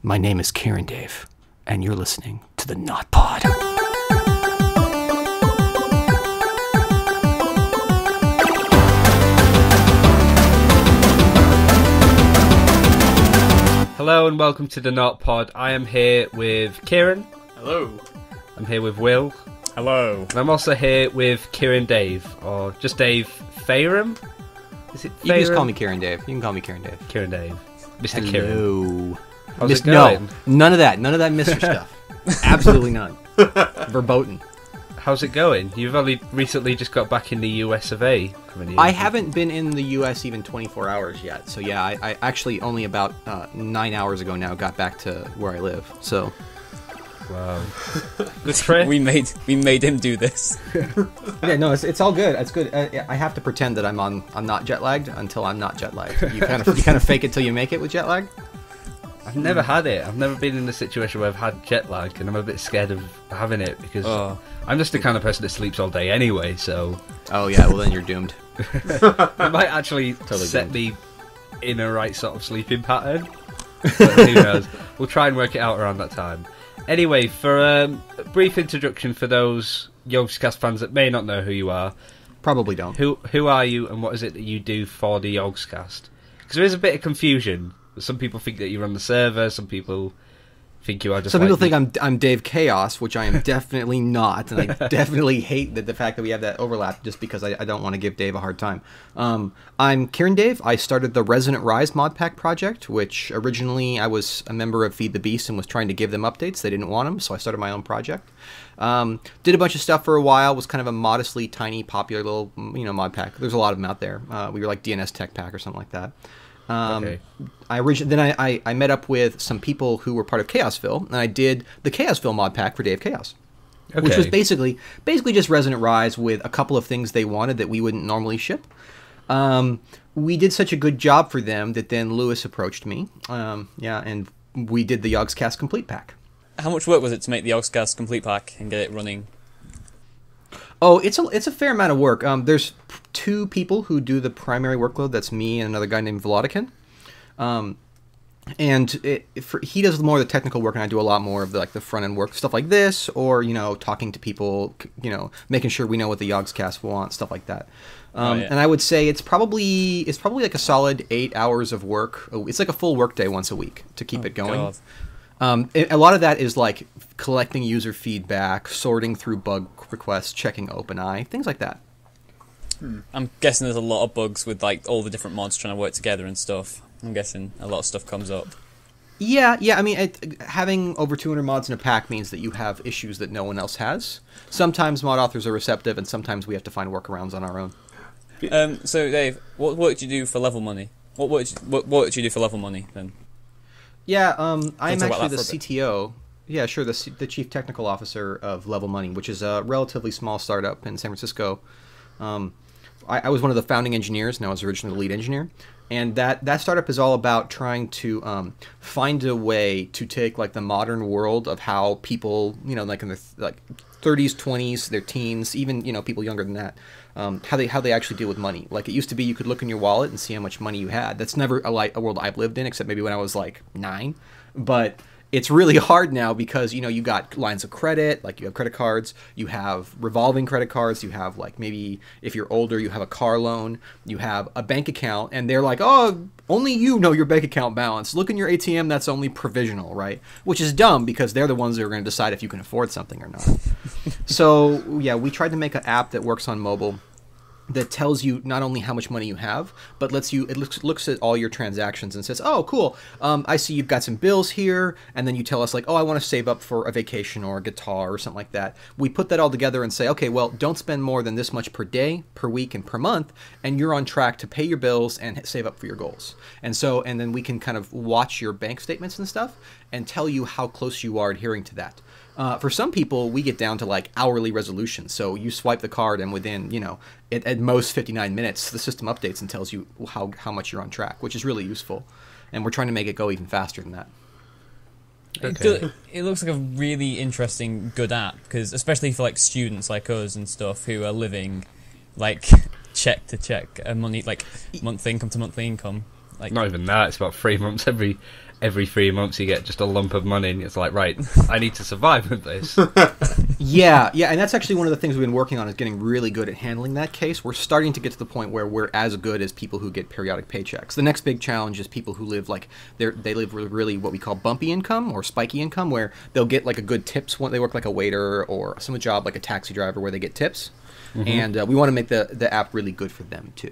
My name is KirinDave, and you're listening to the tPod. Hello and welcome to the tPod. I am here with Kieran. Hello. I'm here with Will. Hello. And I'm also here with KirinDave, or just Dave Fayram. Is it Fayram? You can just call me KirinDave. You can call me KirinDave. KirinDave. Mr. Hello. Kieran. How's Miss, it going? No, none of that. None of that Mr. stuff. Absolutely none. Verboten. How's it going? You've only recently just got back in the US of A. I haven't been in the US even 24 hours yet. So yeah, I actually only about 9 hours ago now got back to where I live. So wow. Good trip. We made him do this. yeah, no, it's all good. It's good. I have to pretend that I'm not jet lagged until I'm not jet lagged. You kind of fake it till you make it with jet lag. I've never had it. I've never been in a situation where I've had jet lag, and I'm a bit scared of having it because I'm just the kind of person that sleeps all day anyway. So. Oh yeah, well then you're doomed. It might actually set me in a right sort of sleeping pattern. But who knows? We'll try and work it out around that time. Anyway, for a brief introduction for those Yogscast fans that may not know who you are. Probably don't. Who are you and what is it that you do for the Yogscast? Because there is a bit of confusion. Some people think that you run the server, some people think you are just Some people think I'm Dave Chaos, which I am definitely not, and I definitely hate the fact that we have that overlap just because I don't want to give Dave a hard time. I'm KirinDave. I started the Resonant Rise mod pack project, which originally I was a member of Feed the Beast and was trying to give them updates. They didn't want them, so I started my own project. Did a bunch of stuff for a while, was kind of a modestly tiny, popular little mod pack. There's a lot of them out there. We were like DNS Tech Pack or something like that. Okay. I met up with some people who were part of Chaosville, and I did the Chaosville mod pack for Day of Chaos, which was basically just Resonant Rise with a couple of things they wanted that we wouldn't normally ship. We did such a good job for them that then Lewis approached me, and we did the Yogscast Complete Pack. How much work was it to make the Yogscast Complete Pack and get it running? Oh, it's a fair amount of work. There's two people who do the primary workload. That's me and another guy named Vladikin. He does more of the technical work, and I do a lot more of the front end work, stuff like this, or talking to people, making sure we know what the Yogscast want, stuff like that. And I would say it's probably like a solid 8 hours of work. It's like a full workday once a week to keep it going. God. A lot of that is like collecting user feedback, sorting through bug requests, checking OpenEye, things like that. I'm guessing there's a lot of bugs with all the different mods trying to work together and stuff. I'm guessing a lot of stuff comes up. Yeah. I mean, having over 200 mods in a pack means that you have issues that no one else has. Sometimes mod authors are receptive, and sometimes we have to find workarounds on our own. So Dave, what work do you do for level money? What work do you do for level money then? Yeah, I'm actually the CTO. Yeah, sure, the Chief Technical Officer of Level Money, which is a relatively small startup in San Francisco. I was one of the founding engineers, and I was originally the lead engineer. And that startup is all about trying to find a way to take the modern world of how people, in their 30s, 20s, their teens, even people younger than that, how they actually deal with money. Like, it used to be you could look in your wallet and see how much money you had. That's never a world I've lived in, except maybe when I was 9. But it's really hard now because you got lines of credit, you have credit cards, you have revolving credit cards, you have maybe if you're older you have a car loan, you have a bank account, and they're like, oh, only you know your bank account balance. Look in your ATM, that's only provisional, right? Which is dumb because they're the ones that are going to decide if you can afford something or not. So yeah, we tried to make an app that works on mobile that tells you not only how much money you have, but looks at all your transactions and says, oh, cool, I see you've got some bills here, and then you tell us oh, I want to save up for a vacation or a guitar or something like that. We put that all together and say, okay, well, don't spend more than this much per day, per week, and per month, and you're on track to pay your bills and save up for your goals. And then we can kind of watch your bank statements and stuff and tell you how close you are adhering to that. For some people, we get down to hourly resolution. So you swipe the card, and within at most 59 minutes, the system updates and tells you how much you're on track, which is really useful. And we're trying to make it go even faster than that. Okay. It looks like a really interesting, good app, because especially for students like us and stuff who are living check to check, money monthly income to monthly income. Not even that. It's about 3 months every every 3 months you get just a lump of money, and it's like, right, I need to survive with this. Yeah, and that's actually one of the things we've been working on, is getting really good at handling that case. We're starting to get to the point where we're as good as people who get periodic paychecks. The next big challenge is people who live they live with really what we call bumpy income or spiky income, where they'll get like a good tips when they work like a waiter or some job like a taxi driver where they get tips, and we want to make the app really good for them too.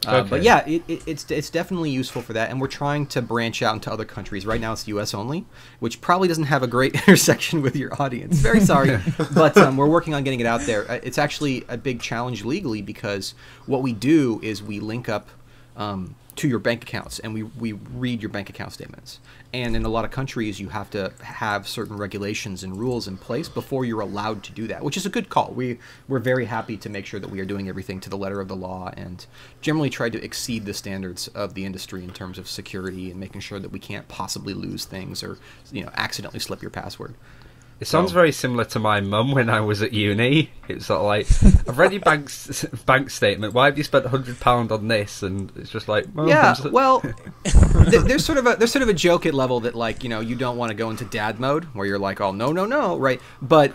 Okay. But yeah, it's definitely useful for that, and we're trying to branch out into other countries. Right now it's US only, which probably doesn't have a great intersection with your audience. Very sorry, but we're working on getting it out there. It's actually a big challenge legally, because what we do is we link up to your bank accounts, and we read your bank account statements. And in a lot of countries, you have to have certain regulations and rules in place before you're allowed to do that, which is a good call. We're very happy to make sure that we are doing everything to the letter of the law, and generally try to exceed the standards of the industry in terms of security and making sure that we can't possibly lose things or accidentally slip your password. It sounds very similar to my mum when I was at uni. It's sort of like, I've read your bank statement. Why have you spent £100 on this? And it's just like, well, there's sort of a joke at level that you don't want to go into dad mode where you're like, oh no, right? But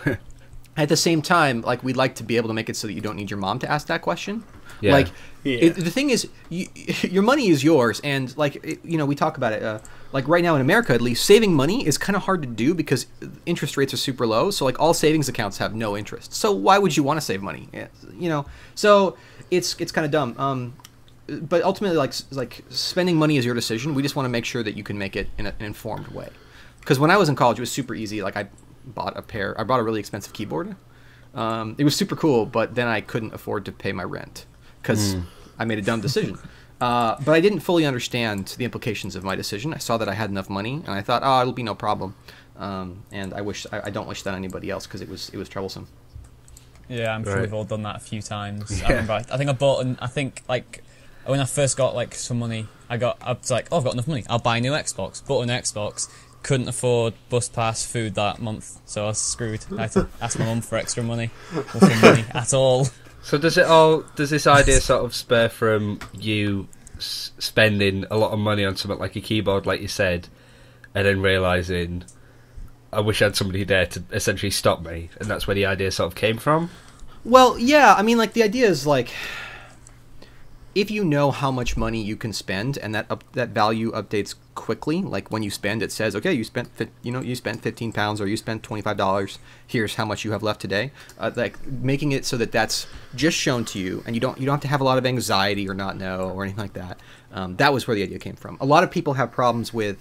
at the same time, we'd like to be able to make it so that you don't need your mom to ask that question. Yeah. The thing is, your money is yours, and we talk about it. Right now in America, at least, saving money is kind of hard to do because interest rates are super low. So all savings accounts have no interest. So why would you want to save money? So it's kind of dumb. But ultimately, spending money is your decision. We just want to make sure that you can make it in an informed way. Because when I was in college, it was super easy. I bought a really expensive keyboard. It was super cool, but then I couldn't afford to pay my rent because I made a dumb decision. But I didn't fully understand the implications of my decision. I saw that I had enough money, and I thought, it'll be no problem. And I don't wish that on anybody else because it was troublesome. Yeah, I'm sure we've all done that a few times. Yeah. I remember, I think I bought when I first got some money, I was like, I've got enough money. I'll buy a new Xbox. Bought an Xbox. Couldn't afford bus pass, food that month, so I was screwed. I had to ask my mum for extra money. Nothing money at all. So does this idea sort of spur from you spending a lot of money on something like a keyboard, like you said, and then realising, I wish I had somebody there to essentially stop me, and that's where the idea sort of came from? Well, yeah, I mean, the idea is if you know how much money you can spend and that value updates quickly, when you spend, it says, okay, you spent £15 or you spent $25. Here's how much you have left today. Making it so that that's just shown to you, and you don't have to have a lot of anxiety or not know or anything like that. That was where the idea came from. A lot of people have problems with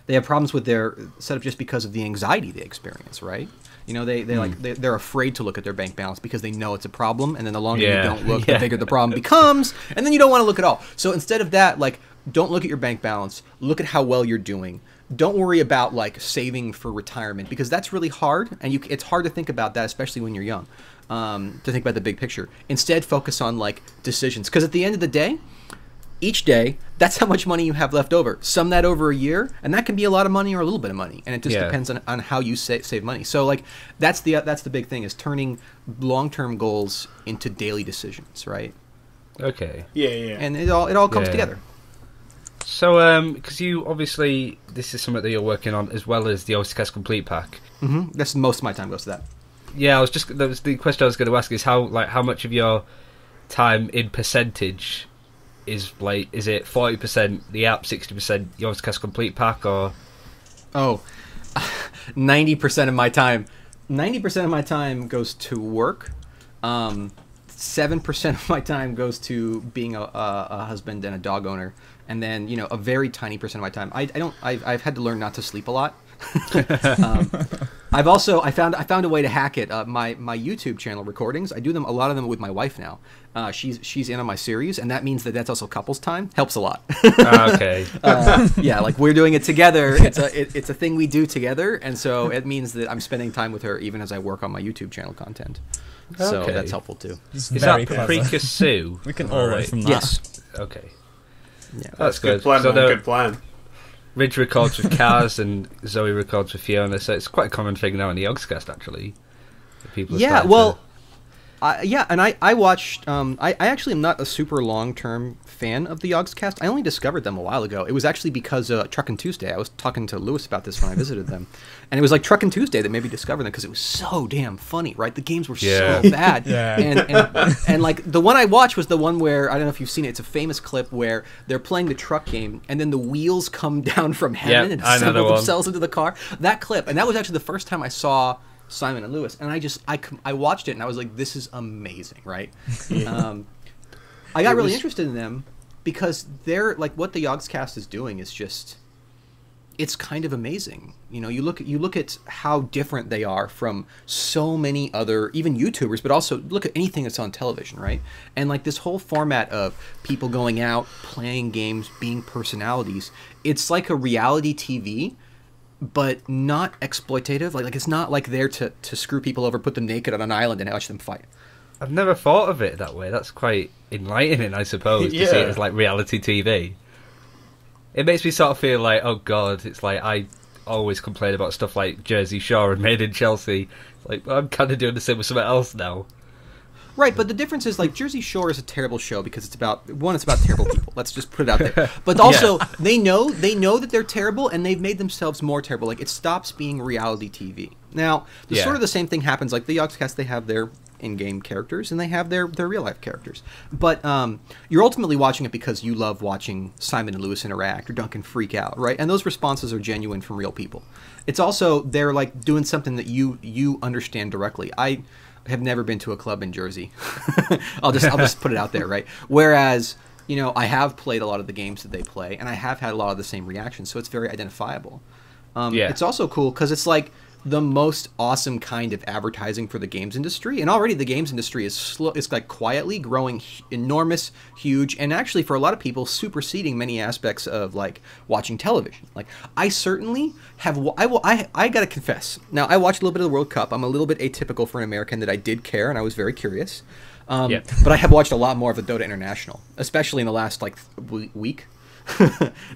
their setup just because of the anxiety they experience, right? They're afraid to look at their bank balance because they know it's a problem, and then the longer you don't look, the bigger the problem becomes, and then you don't want to look at all. So instead of that, don't look at your bank balance. Look at how well you're doing. Don't worry about saving for retirement, because that's really hard, and it's hard to think about that, especially when you're young. To think about the big picture. Instead, focus on decisions, because at the end of the day, each day, that's how much money you have left over. Sum that over a year, and that can be a lot of money or a little bit of money, and it just depends on how you save money. So that's the big thing, is turning long-term goals into daily decisions, right? Okay. Yeah. And it all comes together. So, because you obviously, this is something that you're working on as well as the Yogscast Complete Pack. Mm-hmm. That's most of my time goes to that. Yeah, that was the question I was going to ask, is how much of your time in percentage is it 40% the app, 60% Yogscast Complete Pack, or? 90% of my time. 90% of my time goes to work. 7% of my time goes to being a husband and a dog owner, and then a very tiny percent of my time. I've had to learn not to sleep a lot. I found a way to hack it. My YouTube channel recordings, I do a lot of them with my wife now. She's in on my series, and that means that's also couples time. Helps a lot. Okay. We're doing it together. It's a thing we do together, and so it means that I'm spending time with her even as I work on my YouTube channel content. So that's helpful too. Is that Paprika Sue? We can all learn from that. Yes. Okay. Yeah, that's good. Good plan. Ridge records with Kaz and Zoe records with Fiona, so it's quite a common thing now in the Yogscast, actually. And I watched. I actually am not a super long-term fan of the Yogscast. I only discovered them a while ago. It was actually because Truckin' Tuesday. I was talking to Lewis about this when I visited them, and it was like Truckin' Tuesday that made me discover them because it was so damn funny, right? The games were so bad, and like the one I watched was the one where, I don't know if you've seen it. It's a famous clip where they're playing the truck game, and then the wheels come down from heaven and assemble themselves into the car. That clip, and that was actually the first time I saw Simon and Lewis, and I watched it and I was like, this is amazing, right? I got really interested in them because they're like, what the Yogscast is doing is just, it's kind of amazing. You know, you look at how different they are from so many other, even YouTubers, but also look at anything that's on television, right? And like this whole format of people going out, playing games, being personalities, it's like a reality TV, but not exploitative. Like it's not like there to screw people over, put them naked on an island and watch them fight. I've never thought of it that way. That's quite enlightening, I suppose, to see it as like reality TV. It makes me sort of feel like, oh god, it's like I always complain about stuff like Jersey Shore and Made in Chelsea. Like, well, I'm kind of doing the same with something else now. Right, but the difference is, like, Jersey Shore is a terrible show because it's about terrible people. Let's just put it out there. But also, they know that they're terrible, and they've made themselves more terrible. Like, it stops being reality TV. Now, sort of the same thing happens. Like, the Yogscast, they have their in-game characters, and they have their real-life characters. But you're ultimately watching it because you love watching Simon and Lewis interact or Duncan freak out, right? And those responses are genuine from real people. It's also, they're, like, doing something that you understand directly. I have never been to a club in Jersey. I'll just put it out there, right? Whereas, you know, I have played a lot of the games that they play, and I have had a lot of the same reactions, so it's very identifiable. It's also cool because it's like the most awesome kind of advertising for the games industry, and already the games industry is it's like quietly growing enormous, huge, and actually for a lot of people superseding many aspects of like watching television. Like I certainly have, I gotta confess, now I watched a little bit of the World Cup. I'm a little bit atypical for an American that I did care and I was very curious, but I have watched a lot more of the Dota International, especially in the last like week.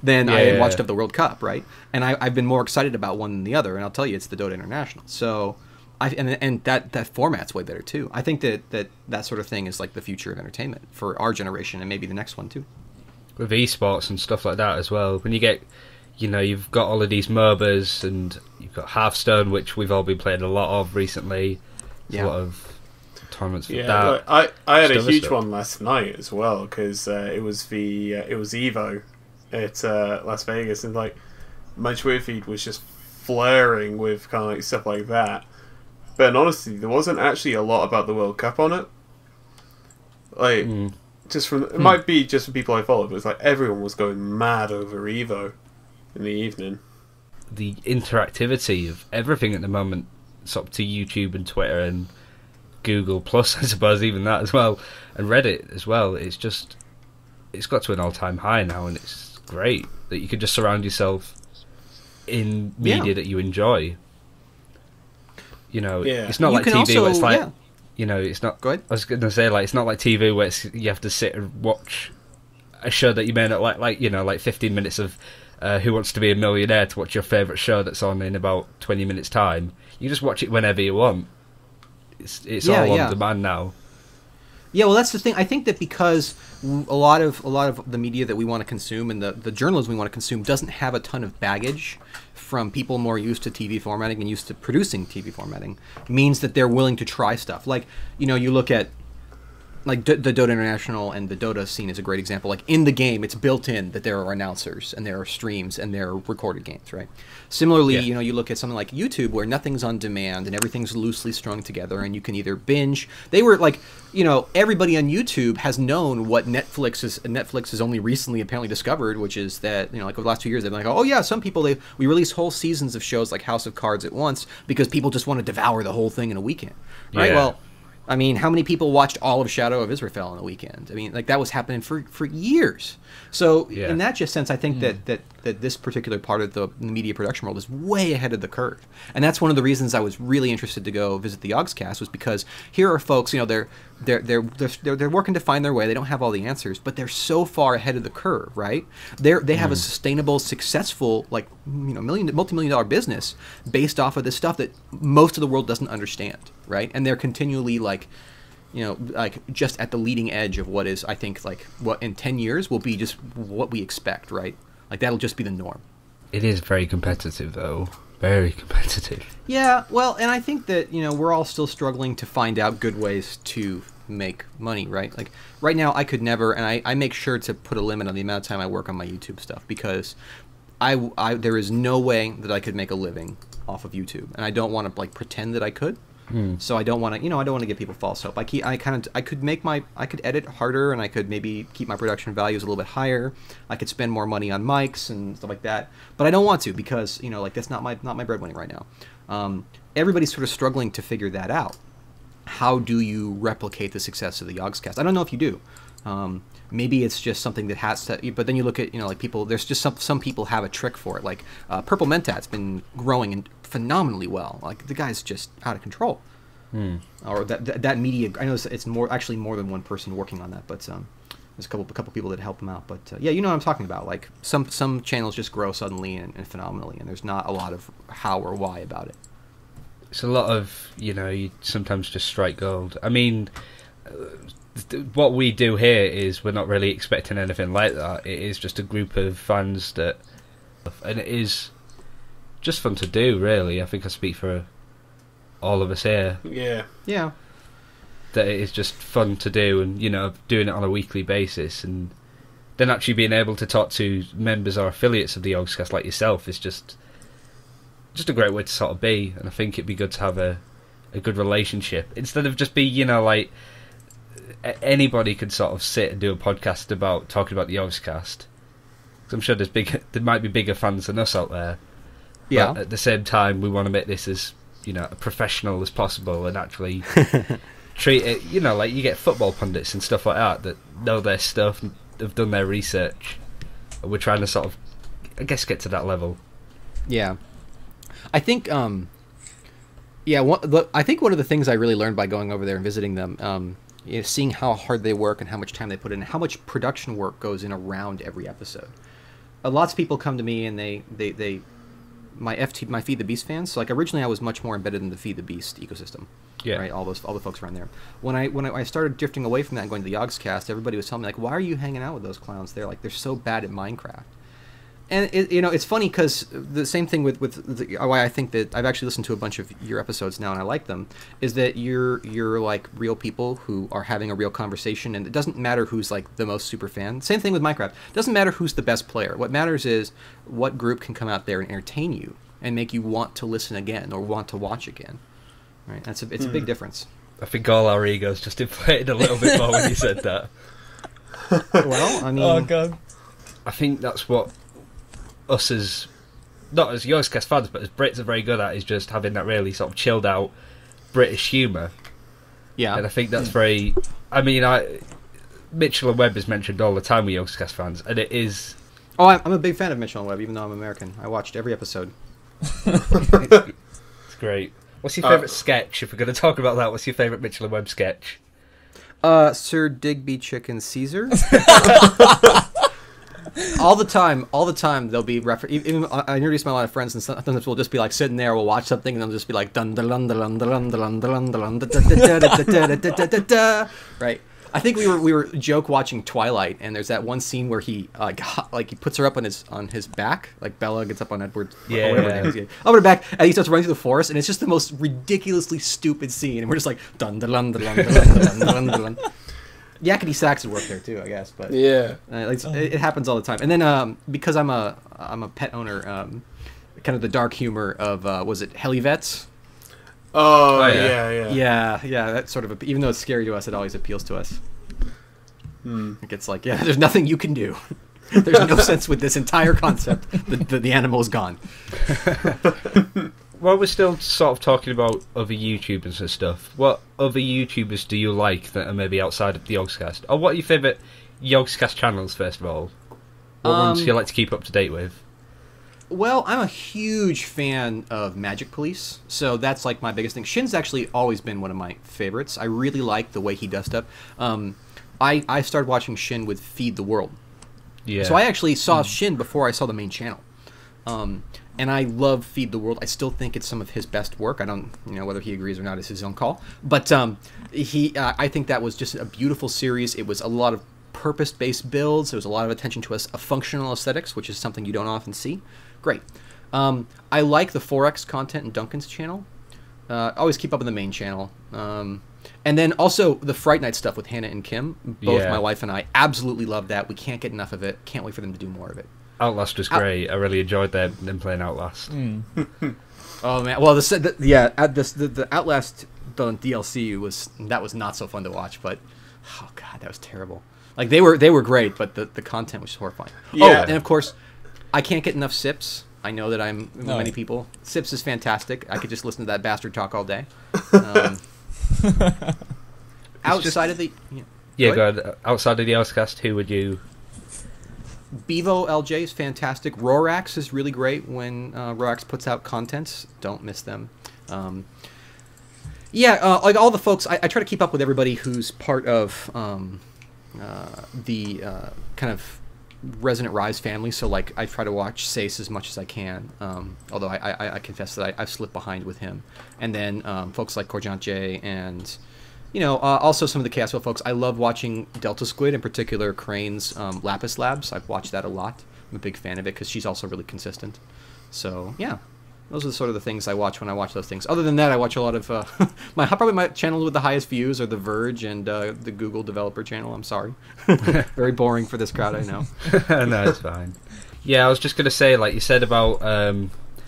than I had watched of the World Cup, right? And I've been more excited about one than the other, and I'll tell you, it's the Dota International. So, and that format's way better too. I think that sort of thing is like the future of entertainment for our generation and maybe the next one too. With esports and stuff like that as well, when you get, you know, you've got all of these MOBAs and you've got Hearthstone, which we've all been playing a lot of recently. There's a lot of tournaments for that. Like, I had a huge one last night as well because it was Evo at Las Vegas, and like my Twitter feed was just flaring with kind of like stuff like that. But honestly, there wasn't actually a lot about the World Cup on it. Like, just from it might be just for people I follow, but it's like everyone was going mad over Evo in the evening. The interactivity of everything at the moment, sort of to YouTube and Twitter and Google Plus, I suppose, even that as well, and Reddit as well. It's got to an all-time high now, and it's great that you can just surround yourself in media that you enjoy. You know, it's not like TV also, where it's like, you know, it's not. Go ahead. I was going to say, like, it's not like TV where you have to sit and watch a show that you may not like, you know, like 15 minutes of Who Wants to Be a Millionaire to watch your favourite show that's on in about 20 minutes' time. You just watch it whenever you want. It's all on demand now. Yeah, well, that's the thing. I think that because a lot of the media that we want to consume and the journalism we want to consume doesn't have a ton of baggage from people more used to TV formatting and used to producing TV formatting, means that they're willing to try stuff. Like, you know, you look at like the Dota International, and the Dota scene is a great example. Like in the game, it's built in that there are announcers and there are streams and there are recorded games, right? Similarly, you know, you look at something like YouTube where nothing's on demand and everything's loosely strung together, and you can either binge. They were like, you know, everybody on YouTube has known what Netflix has only recently apparently discovered, which is that, you know, like over the last 2 years, they've been like, oh yeah, some people we release whole seasons of shows like House of Cards at once because people just want to devour the whole thing in a weekend, right? Yeah. Well, I mean, how many people watched all of Shadow of Israel in a weekend? I mean, like that was happening for years. So in that just sense, I think that this particular part of the media production world is way ahead of the curve. And that's one of the reasons I was really interested to go visit the Yogscast, was because here are folks, you know, they're working to find their way. They don't have all the answers, but they're so far ahead of the curve, right? They have a sustainable, successful, like, you know, multi-million-dollar business based off of this stuff that most of the world doesn't understand, right? And they're continually like like just at the leading edge of what is, I think, like what in 10 years will be just what we expect, right? Like that'll just be the norm. It is very competitive, though. Very competitive. Yeah, well, and I think that, we're all still struggling to find out good ways to make money, right? Like right now I could never, and I make sure to put a limit on the amount of time I work on my YouTube stuff, because there is no way that I could make a living off of YouTube, and I don't want to like pretend that I could. So I don't want to, I don't want to give people false hope. I could edit harder, and I could maybe keep my production values a little bit higher. I could spend more money on mics and stuff like that, but I don't want to, because like that's not my breadwinning right now. Everybody's sort of struggling to figure that out. How do you replicate the success of the Yogscast? I don't know if you do. Maybe it's just something that has to, but then you look at, like people, there's just some people have a trick for it. Like Purple Mentat's been growing phenomenally well. Like the guy's just out of control. Or that media, I know it's more than one person working on that, but there's a couple people that help him out. But yeah, you know what I'm talking about. Like some channels just grow suddenly and phenomenally, and there's not a lot of how or why about it. It's a lot of, you sometimes just strike gold. I mean, what we do here is we're not really expecting anything like that. It is just a group of fans and it is just fun to do, really. I think I speak for all of us here. Yeah. That it is just fun to do, and, doing it on a weekly basis, and then actually being able to talk to members or affiliates of the Yogscast like yourself is just a great way to sort of be, and I think it'd be good to have a good relationship, instead of just be, like anybody could sort of sit and do a podcast talking about the Yogscast. I'm sure there might be bigger fans than us out there. Yeah. But at the same time, we want to make this as professional as possible, and actually treat it, like you get football pundits and stuff like that know their stuff, and have done their research. We're trying to sort of, I guess, get to that level. Yeah. I think, I think one of the things I really learned by going over there and visiting them, seeing how hard they work and how much time they put in, how much production work goes in around every episode. Lots of people come to me and my Feed the Beast fans. So like originally I was much more embedded in the Feed the Beast ecosystem. Yeah. Right. All the folks around there. When I started drifting away from that and going to the Yogscast, everybody was telling me like, why are you hanging out with those clowns? They're so bad at Minecraft. And it's funny because the same thing with why I think that I've actually listened to a bunch of your episodes now and I like them, is that you're like real people who are having a real conversation, and it doesn't matter who's like the most super fan. Same thing with Minecraft. It doesn't matter who's the best player. What matters is what group can come out there and entertain you and make you want to listen again or want to watch again. Right? It's a big difference. I think all our egos just inflated a little bit more when you said that. Well, I mean, oh god, I think that's what us as, not as Yogscast fans, but as Brits are very good at, is just having that really sort of chilled out British humour. Yeah. And I think that's very, I mean, Mitchell and Webb is mentioned all the time with Yogscast fans, and it is... Oh, I'm a big fan of Mitchell and Webb, even though I'm American. I watched every episode. It's great. What's your favourite sketch? If we're going to talk about that, what's your favourite Mitchell and Webb sketch? Sir Digby Chicken Caesar. all the time they'll be even I introduce my a lot of friends, and sometimes we'll just be like sitting there, we'll watch something, and they'll just be like dun dun dun dun dun dun dun dun dun dun. Right. I think we were joke watching Twilight, and there's that one scene where he he puts her up on his back, like Bella gets up on Edward, yeah, up on her back, and he starts running through the forest, and it's just the most ridiculously stupid scene, and we're just like dun dun dun dun dun dun dun dun. Yakety sax would work there too, I guess, but yeah, it happens all the time. And then because I'm a pet owner, kind of the dark humor of was it Helivets? Oh yeah. That sort of, even though it's scary to us, it always appeals to us. It's like, yeah, there's nothing you can do. There's no sense with this entire concept. The animal is gone. While we're still sort of talking about other YouTubers and stuff, what other YouTubers do you like that are maybe outside of the Yogscast? Or what are your favourite Yogscast channels, first of all? What ones do you like to keep up to date with? Well, I'm a huge fan of Magic Police, so that's like my biggest thing. Shin's actually always been one of my favorites. I really like the way he does stuff. I started watching Shin with Feed the World. Yeah. So I actually saw Shin before I saw the main channel. And I love Feed the World. I still think it's some of his best work. I don't, whether he agrees or not is his own call. But I think that was just a beautiful series. It was a lot of purpose-based builds. There was a lot of attention to a functional aesthetics, which is something you don't often see. Great. I like the 4X content in Duncan's channel. Always keep up on the main channel. And then also the Fright Night stuff with Hannah and Kim. Both my wife and I absolutely love that. We can't get enough of it. Can't wait for them to do more of it. Outlast was great. I really enjoyed them playing Outlast. Oh man, well the Outlast DLC was not so fun to watch, but oh god, that was terrible. Like they were great, but the content was horrifying. Yeah. Oh, and of course, I can't get enough Sips. I know that many people. Sips is fantastic. I could just listen to that bastard talk all day. Outside of the go ahead. Outside of the Yogscast, who would you? Bevo LJ is fantastic. Rorax is really great when Rorax puts out content. Don't miss them. Like all the folks, I try to keep up with everybody who's part of the kind of Resonant Rise family. So like I try to watch Sace as much as I can. Although I confess that I've slipped behind with him. And then folks like Corjant J and also some of the Chaosville folks. I love watching Delta Squid, in particular Crane's Lapis Labs. I've watched that a lot. I'm a big fan of it because she's also really consistent. So, yeah. Those are sort of the things I watch when I watch those things. Other than that, I watch a lot of... probably my channels with the highest views are The Verge and the Google Developer channel. I'm sorry. Very boring for this crowd, I know. No, it's fine. Yeah, I was just going to say, like you said about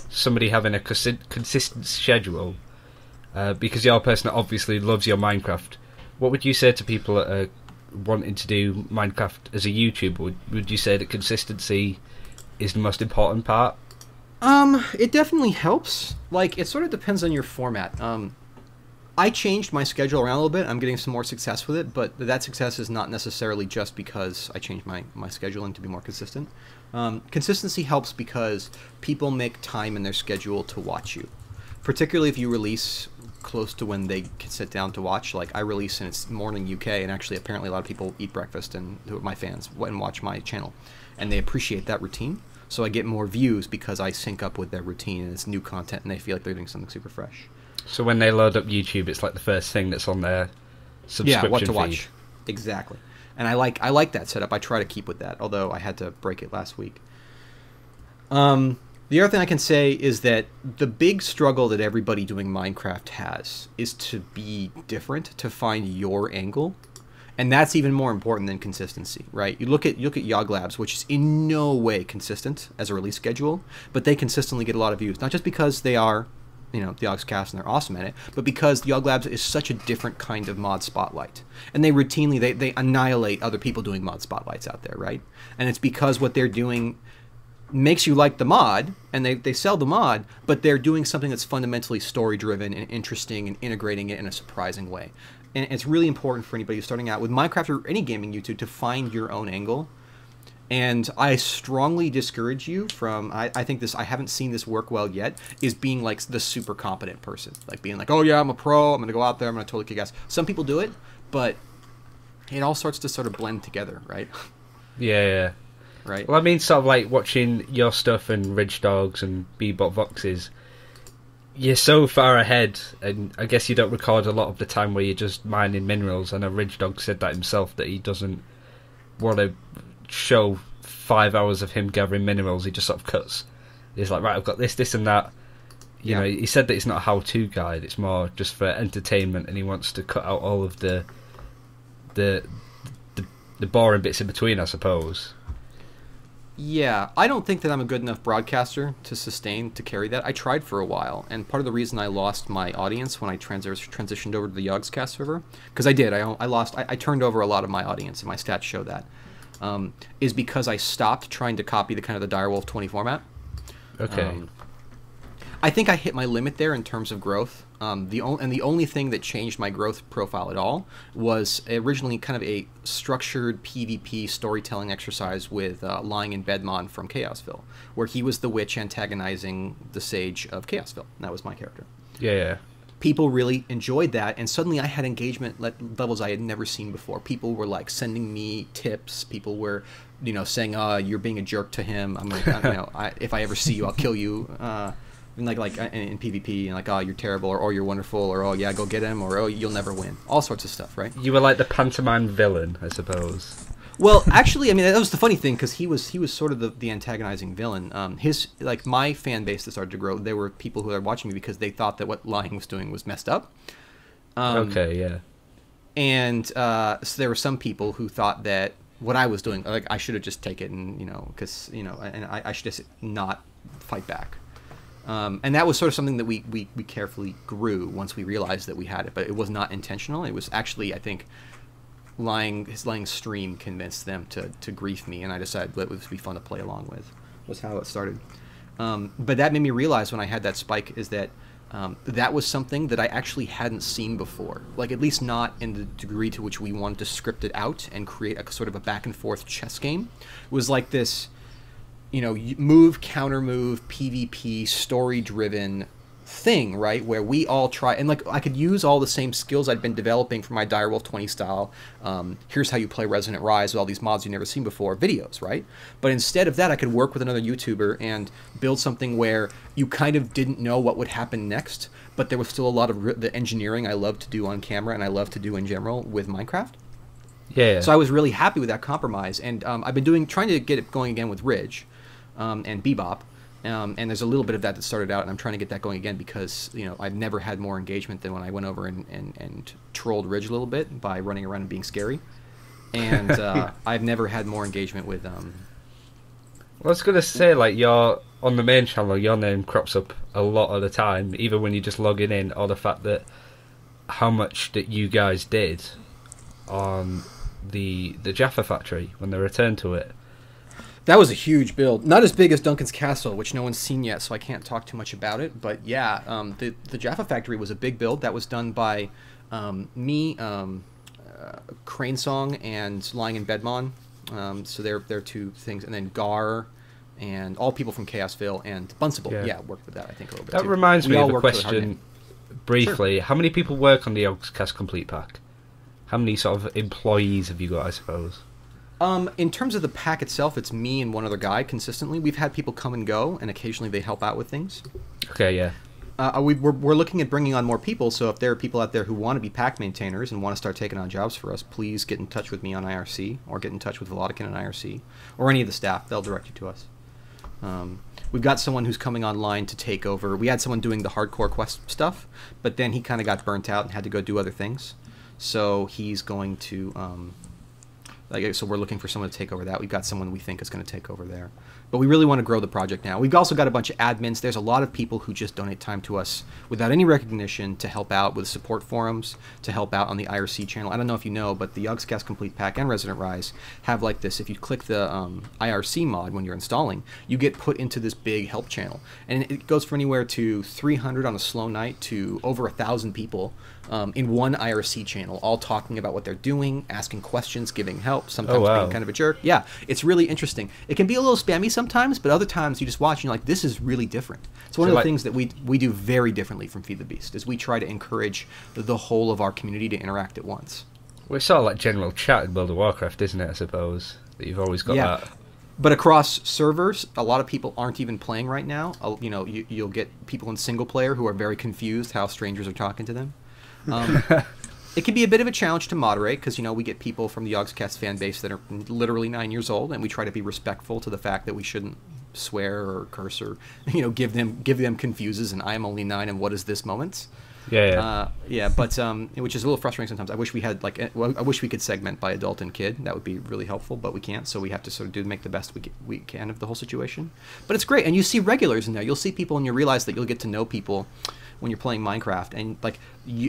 somebody having a consistent schedule... because you're a person that obviously loves your Minecraft, what would you say to people that are wanting to do Minecraft as a YouTuber? Would you say that consistency is the most important part? It definitely helps. Like, it sort of depends on your format. I changed my schedule around a little bit. I'm getting some more success with it, but that success is not necessarily just because I changed my scheduling to be more consistent. Consistency helps because people make time in their schedule to watch you. Particularly if you release close to when they can sit down to watch. Like I release and it's morning UK, and actually apparently a lot of people eat breakfast and my fans and watch my channel, and they appreciate that routine. So I get more views because I sync up with their routine and it's new content, and they feel like they're doing something super fresh. So when they load up YouTube, it's like the first thing that's on their subscription what to feed. watch. Exactly, and I like that setup. I try to keep with that, although I had to break it last week. The other thing I can say is that the big struggle that everybody doing Minecraft has is to be different, to find your angle. And that's even more important than consistency, right? You look at Yog Labs, which is in no way consistent as a release schedule, but they consistently get a lot of views. Not just because they are, the Yogscast and they're awesome at it, but because Yog Labs is such a different kind of mod spotlight. And they routinely, they annihilate other people doing mod spotlights out there, right? And it's because what they're doing makes you like the mod, and they sell the mod, but they're doing something that's fundamentally story-driven and interesting and integrating it in a surprising way. And it's really important for anybody who's starting out with Minecraft or any gaming YouTube to find your own angle. And I strongly discourage you from, I think I haven't seen this work well yet, is being like the super competent person. Like being like, oh yeah, I'm a pro, I'm going to go out there, I'm going to totally kick ass. Some people do it, but it all starts to sort of blend together, right? Yeah. Right. Well, I mean, sort of like watching your stuff and Ridge Dogs and Bebop Voxes, you're so far ahead, and I guess you don't record a lot of the time where you're just mining minerals. I know Ridge Dog said that himself, that he doesn't want to show 5 hours of him gathering minerals. He just sort of cuts. He's like, right, I've got this and that. You know, he said that it's not a how-to guide, it's more just for entertainment, and he wants to cut out all of the boring bits in between, I suppose. Yeah, I don't think that I'm a good enough broadcaster to carry that. I tried for a while, and part of the reason I lost my audience when I transitioned over to the Yogscast server, because I did, I turned over a lot of my audience, and my stats show that, is because I stopped trying to copy the Direwolf 20 format. Okay. I think I hit my limit there in terms of growth. The only thing that changed my growth profile at all was originally kind of a structured PvP storytelling exercise with Lying in Bedmon from Chaosville, where he was the witch antagonizing the sage of Chaosville. That was my character. Yeah. people really enjoyed that, and suddenly I had engagement levels I had never seen before. People were like sending me tips. People were, saying, "You're being a jerk to him." I'm like, if I ever see you, I'll kill you. And like in PvP, and like, "Oh, you're terrible," or "Oh, you're wonderful," or "Oh, yeah, go get him," or "Oh, you'll never win." All sorts of stuff, right? You were like the pantomime villain, I suppose. Well, actually, I mean, that was the funny thing, because he was sort of the antagonizing villain. My fan base that started to grow, there were people who were watching me because they thought that what Lying was doing was messed up. Okay, yeah. And so there were some people who thought that what I was doing, like, I should have just taken it, and because and I should just not fight back. And that was sort of something that we carefully grew once we realized that we had it, but it was not intentional. It was actually, I think, his lying stream convinced them to grief me, and I decided that it would be fun to play along with. Was how it started. But that made me realize when I had that spike is that that was something that I actually hadn't seen before. Like, at least not in the degree to which we wanted to script it out and create a sort of a back and forth chess game. It was like this, move, counter move, PvP, story driven thing, right, where we all try, and like I could use all the same skills I'd been developing for my Direwolf 20 style, here's how you play Resonant Rise with all these mods you've never seen before videos, right? But instead of that, I could work with another YouTuber and build something where you kind of didn't know what would happen next, but there was still a lot of the engineering I love to do on camera and I love to do in general with Minecraft. Yeah. So I was really happy with that compromise, and I've been trying to get it going again with Ridge and Bebop. And there's a little bit of that started out, and I'm trying to get that going again because, I've never had more engagement than when I went over and trolled Ridge a little bit by running around and being scary. And I've never had more engagement with... Well, I was going to say, like, on the main channel, your name crops up a lot of the time, even when you're just logging in, or the fact that how much that you guys did on the Jaffa factory when they returned to it. That was a huge build. Not as big as Duncan's Castle, which no one's seen yet, so I can't talk too much about it. But yeah, the Jaffa Factory was a big build. That was done by me, Crane Song, and Lying in Bedmon. So they're two things. And then Gar, and all people from Chaosville, and Bunsible. Yeah, worked with that, I think, a little bit, That too. reminds me of a question, briefly. Sure. How many people work on the Yogscast Complete Pack? How many sort of employees have you got, I suppose? In terms of the pack itself, it's me and one other guy consistently. We've had people come and go, and occasionally they help out with things. Okay, yeah. We're looking at bringing on more people, so if there are people out there who want to be pack maintainers and want to start taking on jobs for us, please get in touch with me on IRC, or get in touch with Volodikin on IRC, or any of the staff. They'll direct you to us. We've got someone who's coming online to take over. We had someone doing the hardcore quest stuff, but then he kind of got burnt out and had to go do other things. So he's going to... so we're looking for someone to take over that. We've got someone we think is going to take over there. But we really want to grow the project now. We've also got a bunch of admins. There's a lot of people who just donate time to us without any recognition to help out with support forums, to help out on the IRC channel. I don't know if you know, but the Yogscast Complete Pack and Resonant Rise have like this. If you click the IRC mod when you're installing, you get put into this big help channel. And it goes from anywhere to 300 on a slow night to over 1,000 people in one IRC channel, all talking about what they're doing, asking questions, giving help, sometimes being kind of a jerk. Yeah, it's really interesting. It can be a little spammy sometimes, but other times you just watch and you're like, this is really different. It's one of the things that we do very differently from Feed the Beast, is we try to encourage the whole of our community to interact at once. Well, it's sort of like general chat in World of Warcraft, isn't it, I suppose? That you've always got that. But across servers, a lot of people aren't even playing right now. You'll get people in single player who are very confused how strangers are talking to them. It can be a bit of a challenge to moderate because, we get people from the Yogscast fan base that are literally 9 years old, and we try to be respectful to the fact that we shouldn't swear or curse or, give them confuses and I am only 9 and what is this moments. Yeah. But which is a little frustrating sometimes. I wish we had I wish we could segment by adult and kid. That would be really helpful, but we can't. So we have to sort of make the best we can of the whole situation. But it's great, and you see regulars in there. You'll see people, and you realize that you'll get to know people when you're playing Minecraft, and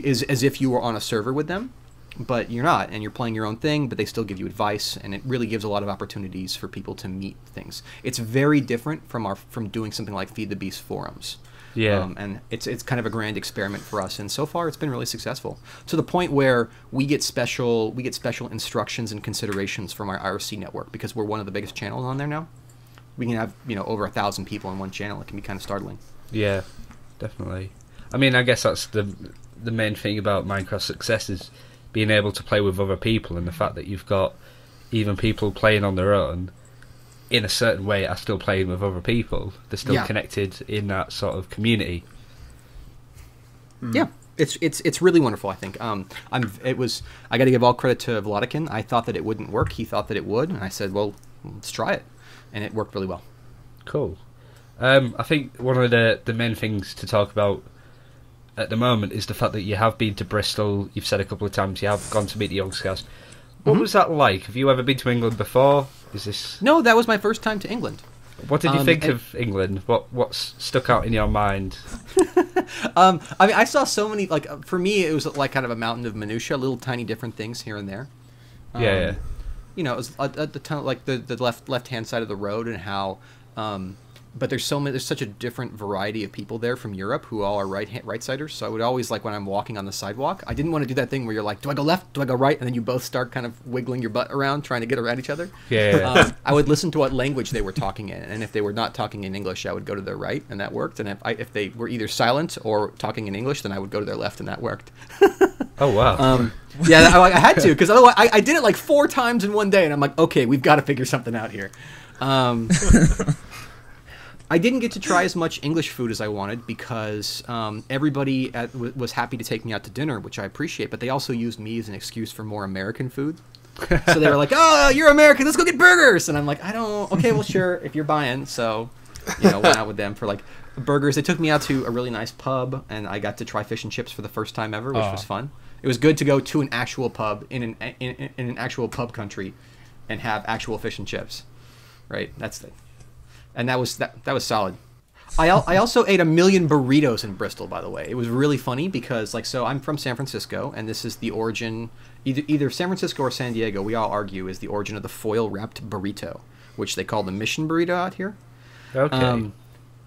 as if you were on a server with them, but you're not, and you're playing your own thing. But they still give you advice, and it really gives a lot of opportunities for people to meet things. It's very different from doing something like Feed the Beast forums. Yeah, and it's kind of a grand experiment for us, and so far it's been really successful, to the point where we get special instructions and considerations from our IRC network because we're one of the biggest channels on there now. We can have over 1,000 people in one channel. It can be kind of startling. Yeah, definitely. I mean, I guess that's the the main thing about Minecraft's success is being able to play with other people, and the fact that you've got even people playing on their own in a certain way are still playing with other people. They're still connected in that sort of community. Yeah, it's really wonderful. I think I got to give all credit to Vladikin. I thought that it wouldn't work. He thought that it would, and I said, well, let's try it, and it worked really well. Cool. I think one of the main things to talk about at the moment is the fact that you have been to Bristol. You've said a couple of times you have gone to meet the Yogscast. What was that like? Have you ever been to England before? No, that was my first time to England. What did you think of England? What's stuck out in your mind? I mean, I saw so many. Like, for me, it was like kind of a mountain of minutia, little tiny different things here and there. Yeah. You know, it was at the time, like the left hand side of the road, and how. But there's such a different variety of people there from Europe who all are right-siders. So I would always, like, when I'm walking on the sidewalk, I didn't want to do that thing where you're like, do I go left? Do I go right? And then you both start kind of wiggling your butt around trying to get around each other. Yeah. I would listen to what language they were talking in, and if they were not talking in English, I would go to their right, and that worked. And if they were either silent or talking in English, then I would go to their left, and that worked. Oh wow. Yeah, I had to, because otherwise I did it like 4 times in one day, and I'm like, okay, we've got to figure something out here. I didn't get to try as much English food as I wanted because everybody was happy to take me out to dinner, which I appreciate, but they also used me as an excuse for more American food. So they were like, oh, you're American, let's go get burgers! And I'm like, okay, well, sure, if you're buying. So, went out with them for, like, burgers. They took me out to a really nice pub, and I got to try fish and chips for the first time ever, which was fun. It was good to go to an actual pub in an actual pub country and have actual fish and chips. Right? That's the... And that was solid. I also ate 1 million burritos in Bristol, by the way. It was really funny because, like, so I'm from San Francisco, and this is the origin, either San Francisco or San Diego, we all argue, is the origin of the foil-wrapped burrito, which they call the Mission burrito out here. Okay.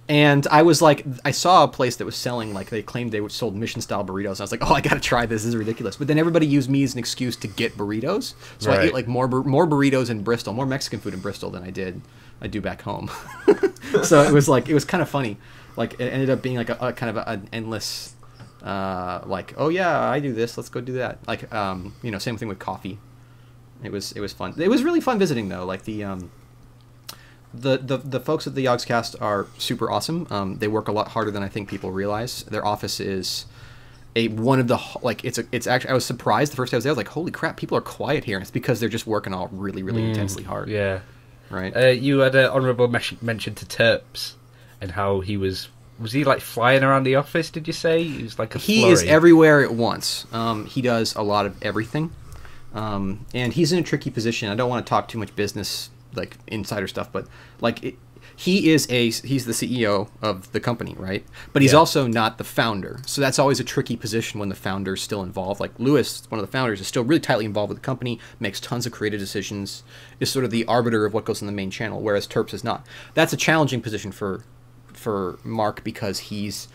And I was like, I saw a place that was selling, like, they claimed they sold Mission-style burritos. And I was like, oh, I got to try this. This is ridiculous. But then everybody used me as an excuse to get burritos. So I ate, like, more burritos in Bristol, more Mexican food in Bristol than I do back home. So it was kind of funny. Like, it ended up being like a kind of an endless, like, oh yeah, I do this, let's go do that. Like, same thing with coffee. It was fun. It was really fun visiting though. Like the folks at the Yogscast are super awesome. They work a lot harder than I think people realize. Their office is one of the, like, it's actually, I was surprised the first day I was there. I was like, holy crap, people are quiet here. And it's because they're just working all really, really intensely hard. Yeah. Right. You had an honourable mention to Terps and how he was he like flying around the office, did you say? He was like a flurry. He is everywhere at once. He does a lot of everything. And he's in a tricky position. I don't want to talk too much business, like insider stuff, but like he's the CEO of the company, right? But he's also not the founder. So that's always a tricky position when the founder's still involved. Like Lewis, one of the founders, is still really tightly involved with the company, makes tons of creative decisions, is sort of the arbiter of what goes on the main channel, whereas Terps is not. That's a challenging position for Mark because he's,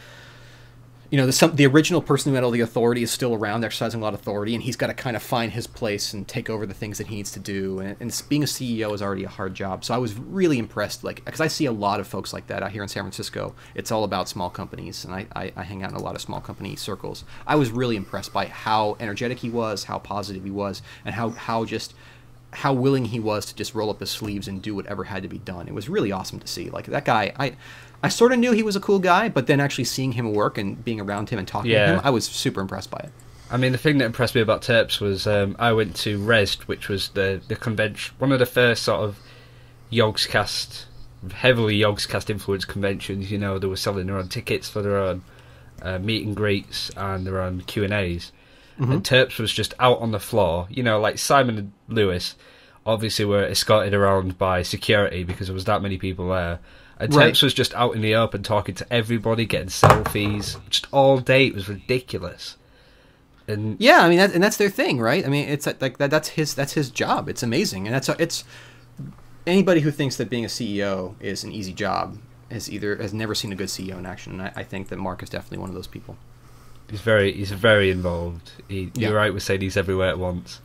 the original person who had all the authority is still around, exercising a lot of authority, and he's got to kind of find his place and take over the things that he needs to do. And being a CEO is already a hard job. So I was really impressed, like, because I see a lot of folks like that out here in San Francisco. It's all about small companies, and I hang out in a lot of small company circles. I was really impressed by how energetic he was, how positive he was, and how willing he was to just roll up his sleeves and do whatever had to be done. It was really awesome to see. Like, that guy, I sort of knew he was a cool guy, but then actually seeing him work and being around him and talking to him, I was super impressed by it. I mean, the thing that impressed me about Terps was I went to Resd, which was the convention, one of the first sort of Yogscast, heavily Yogscast influenced conventions. They were selling their own tickets for their own meet and greets and their own Q&As. Mm-hmm. And Terps was just out on the floor. Like Simon and Lewis obviously were escorted around by security because there was that many people there. And Terps was just out in the open talking to everybody, getting selfies, just all day. It was ridiculous. And yeah, I mean, that's their thing, right? I mean, it's like that's his job. It's amazing, and it's anybody who thinks that being a CEO is an easy job has never seen a good CEO in action. And I think that Mark is definitely one of those people. He's very involved. You're right with saying he's everywhere at once.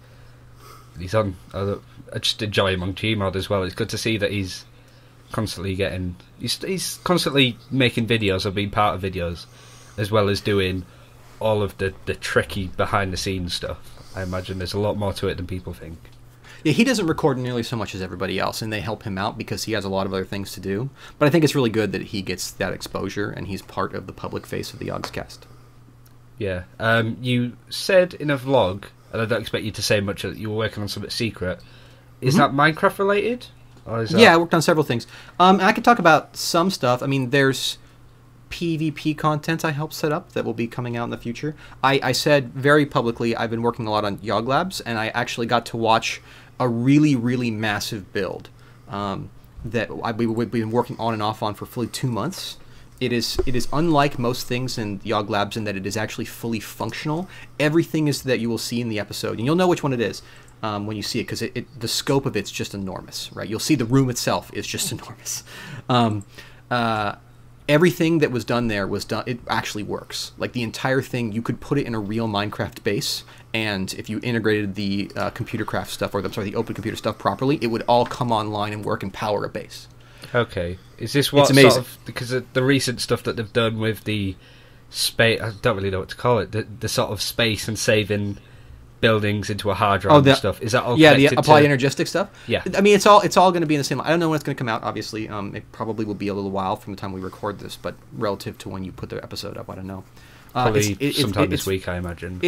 He's on. I just enjoy him on Gmod as well. It's good to see that he's constantly he's constantly making videos or being part of videos, as well as doing all of the tricky behind the scenes stuff. I imagine there's a lot more to it than people think. Yeah, he doesn't record nearly so much as everybody else, and they help him out because he has a lot of other things to do. But I think it's really good that he gets that exposure, and he's part of the public face of the Yogscast. Yeah. You said in a vlog, and I don't expect you to say much, that you were working on something secret. Is that Minecraft related? Or is that... Yeah, I worked on several things. And I could talk about some stuff. I mean, there's PvP content I helped set up that will be coming out in the future. I said very publicly I've been working a lot on Yoglabs, and I actually got to watch a really, really massive build that we've been working on and off on for fully 2 months. It is unlike most things in Yoglabs in that it is actually fully functional. Everything is that you will see in the episode, and you'll know which one it is when you see it, because the scope of it's just enormous, right? You'll see the room itself is just enormous. Everything that was done there was done. It actually works. Like the entire thing, you could put it in a real Minecraft base, and if you integrated the computer craft stuff, or the open computer stuff properly, it would all come online and work and power a base. Okay, is this what it's amazing. Sort of, because of the recent stuff that they've done with the space? I don't really know what to call it. The sort of space and saving buildings into a hard drive and stuff. Is that all? Yeah, the applied energistic stuff. Yeah, I mean it's all going to be in the same. I don't know when it's going to come out. Obviously, it probably will be a little while from the time we record this, but relative to when you put the episode up, I don't know. Probably sometime this week, I imagine.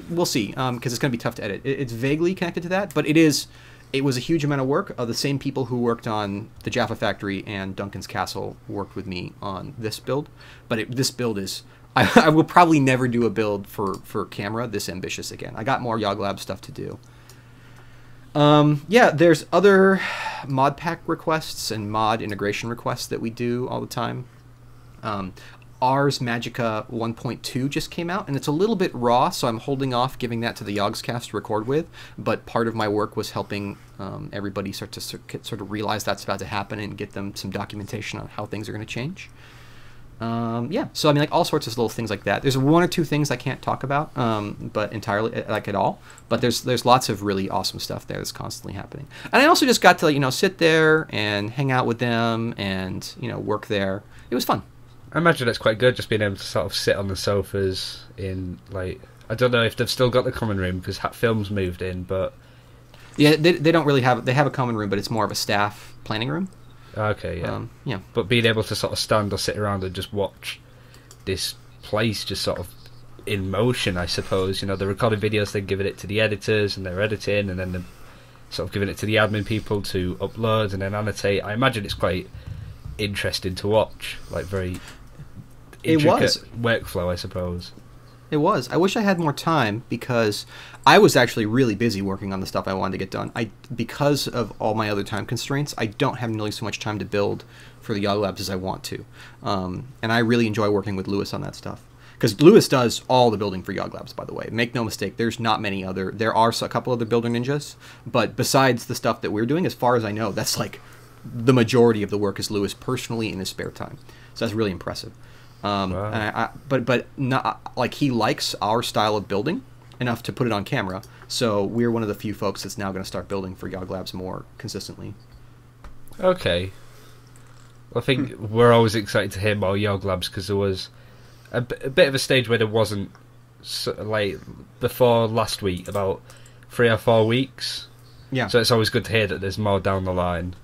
We'll see, because it's going to be tough to edit. It's vaguely connected to that, but it was a huge amount of work. The same people who worked on the Jaffa Factory and Duncan's Castle worked with me on this build, but this build is. I will probably never do a build for camera this ambitious again. I got more Yoglab stuff to do. Yeah, there's other mod pack requests and mod integration requests that we do all the time. Ars Magica 1.2 just came out, and it's a little bit raw, so I'm holding off giving that to the Yogscast to record with, but part of my work was helping everybody sort of realize that's about to happen and get them some documentation on how things are going to change. Yeah, so I mean, like all sorts of little things like that. There's one or two things I can't talk about, but entirely like at all. But there's lots of really awesome stuff there that's constantly happening. And I also just got to sit there and hang out with them and work there. It was fun. I imagine it's quite good just being able to sort of sit on the sofas in I don't know if they've still got the common room because Film's moved in, but yeah, they don't really have. They have a common room, but it's more of a staff planning room. Okay, yeah. Yeah. But being able to sort of stand or sit around and just watch this place just sort of in motion, I suppose. They're recording videos, they're giving it to the editors, and they're editing, and then they're sort of giving it to the admin people to upload and then annotate. I imagine it's quite interesting to watch, like very intricate workflow, I suppose. It was. I wish I had more time because I was actually really busy working on the stuff I wanted to get done. Because of all my other time constraints, I don't have nearly so much time to build for the Yoglabs as I want to. And I really enjoy working with Lewis on that stuff. Because Lewis does all the building for Yoglabs, by the way. Make no mistake, there's not many other... There are a couple other builder ninjas, but besides the stuff that we're doing, as far as I know, that's like the majority of the work is Lewis personally in his spare time. So that's really impressive. Wow. But not like he likes our style of building enough to put it on camera. So we're one of the few folks that's now going to start building for Yoglabs more consistently. Okay. Well, I think we're always excited to hear more Yoglabs because there was a bit of a stage where there wasn't before last week, about 3 or 4 weeks. Yeah. So it's always good to hear that there's more down the line.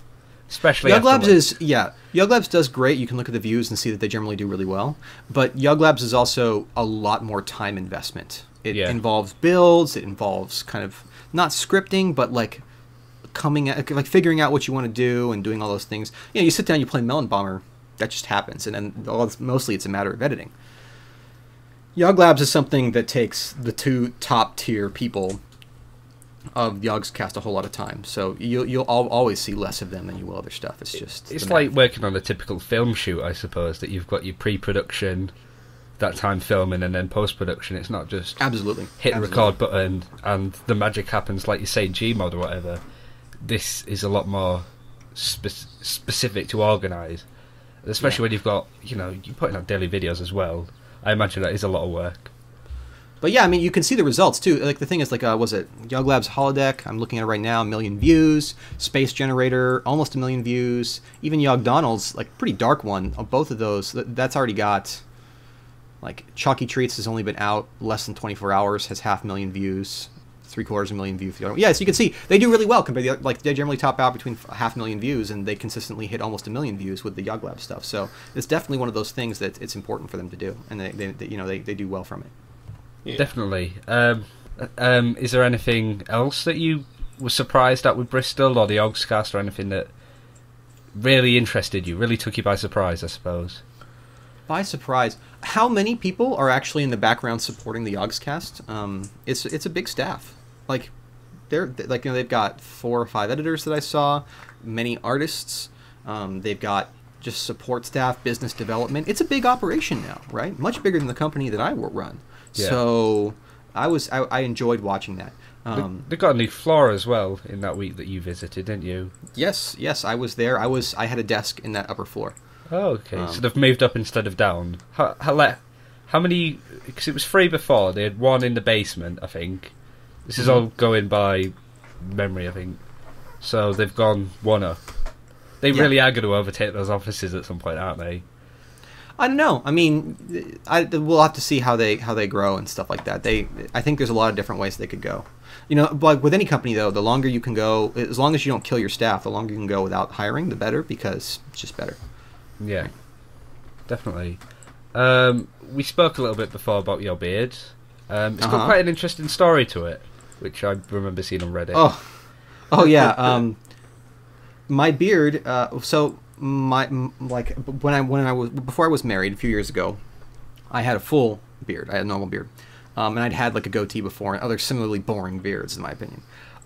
Especially Yoglabs Yoglabs does great. You can look at the views and see that they generally do really well. But Yoglabs is also a lot more time investment. It involves builds. It involves kind of not scripting, but figuring out what you want to do and doing all those things. You sit down, you play Melon Bomber, that just happens, and then mostly it's a matter of editing. Yoglabs is something that takes the two top tier people of Yogscast a whole lot of time, so you'll always see less of them than you will other stuff. It's like working on a typical film shoot, I suppose, that you've got your pre-production, that time filming, and then post-production. It's not just hit the record button and the magic happens, like you say, Gmod or whatever. This is a lot more specific to organise, especially when you've got you're putting out daily videos as well. I imagine that is a lot of work. But yeah, I mean, you can see the results too. Like the thing is, was it Yoglabs holodeck? I'm looking at it right now, 1 million views. Space Generator, almost 1 million views. Even Yogdonald's, pretty dark one. Of both of those, that's already got Like Chalky Treats has only been out less than 24 hours, has 500,000 views, 750,000 views. Yeah, so you can see they do really well compared to like they generally top out between 500,000 views, and they consistently hit almost 1 million views with the Yoglab stuff. So it's definitely one of those things that it's important for them to do, and they do well from it. Yeah. Definitely. Is there anything else that you were surprised at with Bristol or the Yogscast, or anything that really interested you, really took you by surprise, I suppose? By surprise, how many people are actually in the background supporting the Yogscast? It's a big staff. Like they've got 4 or 5 editors that I saw, many artists. They've got just support staff, business development. It's a big operation now, right? Much bigger than the company that I run. Yeah. So I enjoyed watching that. They got a new floor as well in that week that you visited, didn't you? Yes, I was there. I had a desk in that upper floor. Oh, okay. So they've moved up instead of down. How many? Because it was 3 before. They had 1 in the basement, I think. This is all going by memory, I think. So they've gone 1 up. They really are going to overtake those offices at some point, aren't they? I don't know. I mean, we'll have to see how they grow and stuff like that. I think there's a lot of different ways they could go. You know, like with any company though, the longer you can go, as long as you don't kill your staff, the longer you can go without hiring, the better, because it's just better. Yeah, definitely. We spoke a little bit before about your beard. It's got quite an interesting story to it, which I remember seeing on Reddit. Oh yeah. My beard. So before I was married a few years ago, I had a full beard. I had a normal beard, and I'd had like a goatee before and other similarly boring beards, in my opinion.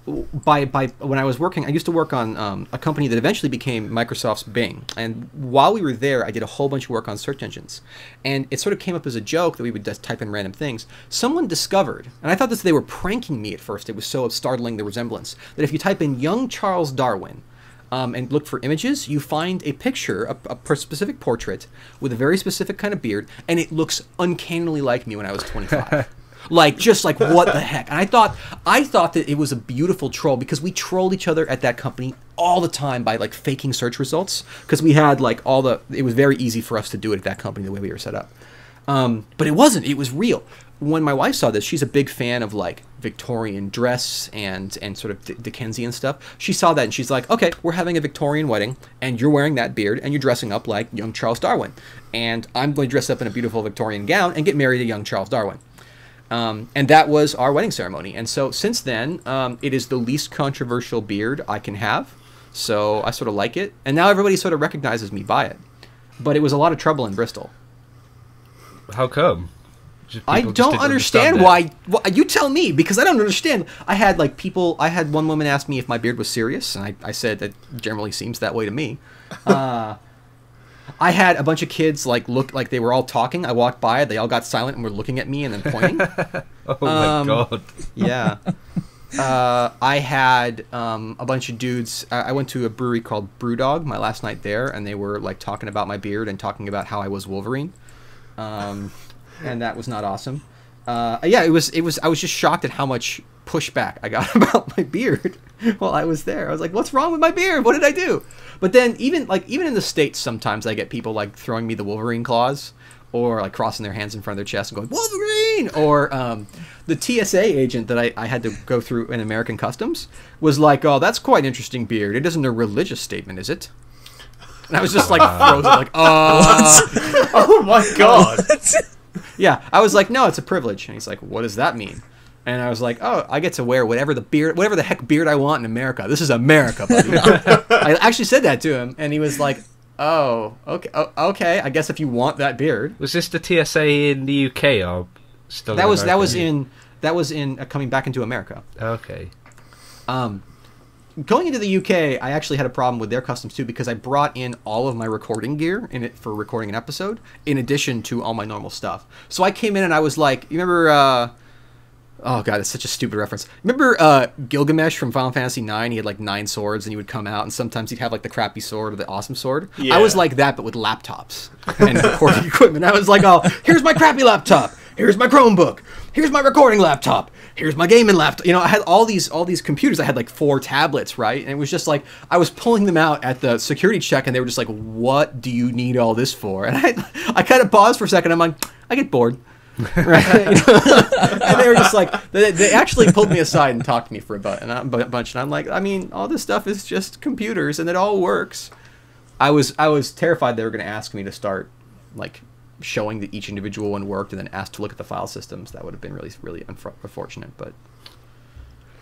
When I was working, I used to work on a company that eventually became Microsoft's Bing. And while we were there, I did a whole bunch of work on search engines. And it sort of came up as a joke that we would just type in random things. Someone discovered, and I thought they were pranking me at first. It was so startling, the resemblance, that if you type in young Charles Darwin and look for images, you find a picture, a specific portrait with a very specific kind of beard, and it looks uncannily like me when I was 25. Like, just like, what the heck? And I thought that it was a beautiful troll, because we trolled each other at that company all the time by like faking search results, because we had like it was very easy for us to do it at that company the way we were set up. But it wasn't, it was real. When my wife saw this, she's a big fan of like Victorian dress and sort of Dickensian stuff. She saw that and she's like, okay, we're having a Victorian wedding and you're wearing that beard and you're dressing up like young Charles Darwin. And I'm going to dress up in a beautiful Victorian gown and get married to young Charles Darwin. And that was our wedding ceremony. And so since then, it is the least controversial beard I can have. So I sort of like it. And now everybody sort of recognizes me by it. But it was a lot of trouble in Bristol. How come? I don't understand why. Well, you tell me, because I don't understand. I had one woman ask me if my beard was serious, and I said that generally seems that way to me. I had a bunch of kids look like they were all talking. I walked by, they all got silent and were looking at me and then pointing. Oh my god! Yeah. I had a bunch of dudes. I went to a brewery called Brewdog my last night there, and they were like talking about my beard and talking about how I was Wolverine. And that was not awesome. Yeah, it was. I was just shocked at how much pushback I got about my beard while I was there. I was like, "What's wrong with my beard? What did I do?" But then, even in the States, sometimes I get people like throwing me the Wolverine claws, or like crossing their hands in front of their chest and going Wolverine. Or the TSA agent that I had to go through in American Customs was like, "Oh, that's quite an interesting beard. It isn't a religious statement, is it?" And I was just like frozen, like, "Oh my god." Yeah, I was like, no, it's a privilege. And he's like, what does that mean? And I was like, oh, I get to wear whatever the heck beard I want in America. This is America, buddy. I actually said that to him, and he was like, oh, okay, I guess if you want that beard. Was this the TSA in the UK or still? That was in coming back into America. Okay. Going into the UK, I actually had a problem with their customs too, because I brought in all of my recording gear in it for recording an episode, in addition to all my normal stuff. So I came in and I was like, you remember? Oh god, it's such a stupid reference. Remember Gilgamesh from Final Fantasy IX? He had like 9 swords, and he would come out, and sometimes he'd have like the crappy sword or the awesome sword. Yeah. I was like that, but with laptops and recording equipment. I was like, oh, here's my crappy laptop. Here's my Chromebook. Here's my recording laptop. here's my gaming laptop. You know, I had all these computers. I had like 4 tablets, right? And it was just like I was pulling them out at the security check, and they were just like, "What do you need all this for?" And I kind of paused for a second. I'm like, I get bored. Right? And they were just like, they actually pulled me aside and talked to me for a bunch, and I'm like, I mean, all this stuff is just computers, and it all works. I was terrified they were going to ask me to start like showing that each individual one worked, and then asked to look at the file systems. That would have been really unfortunate, but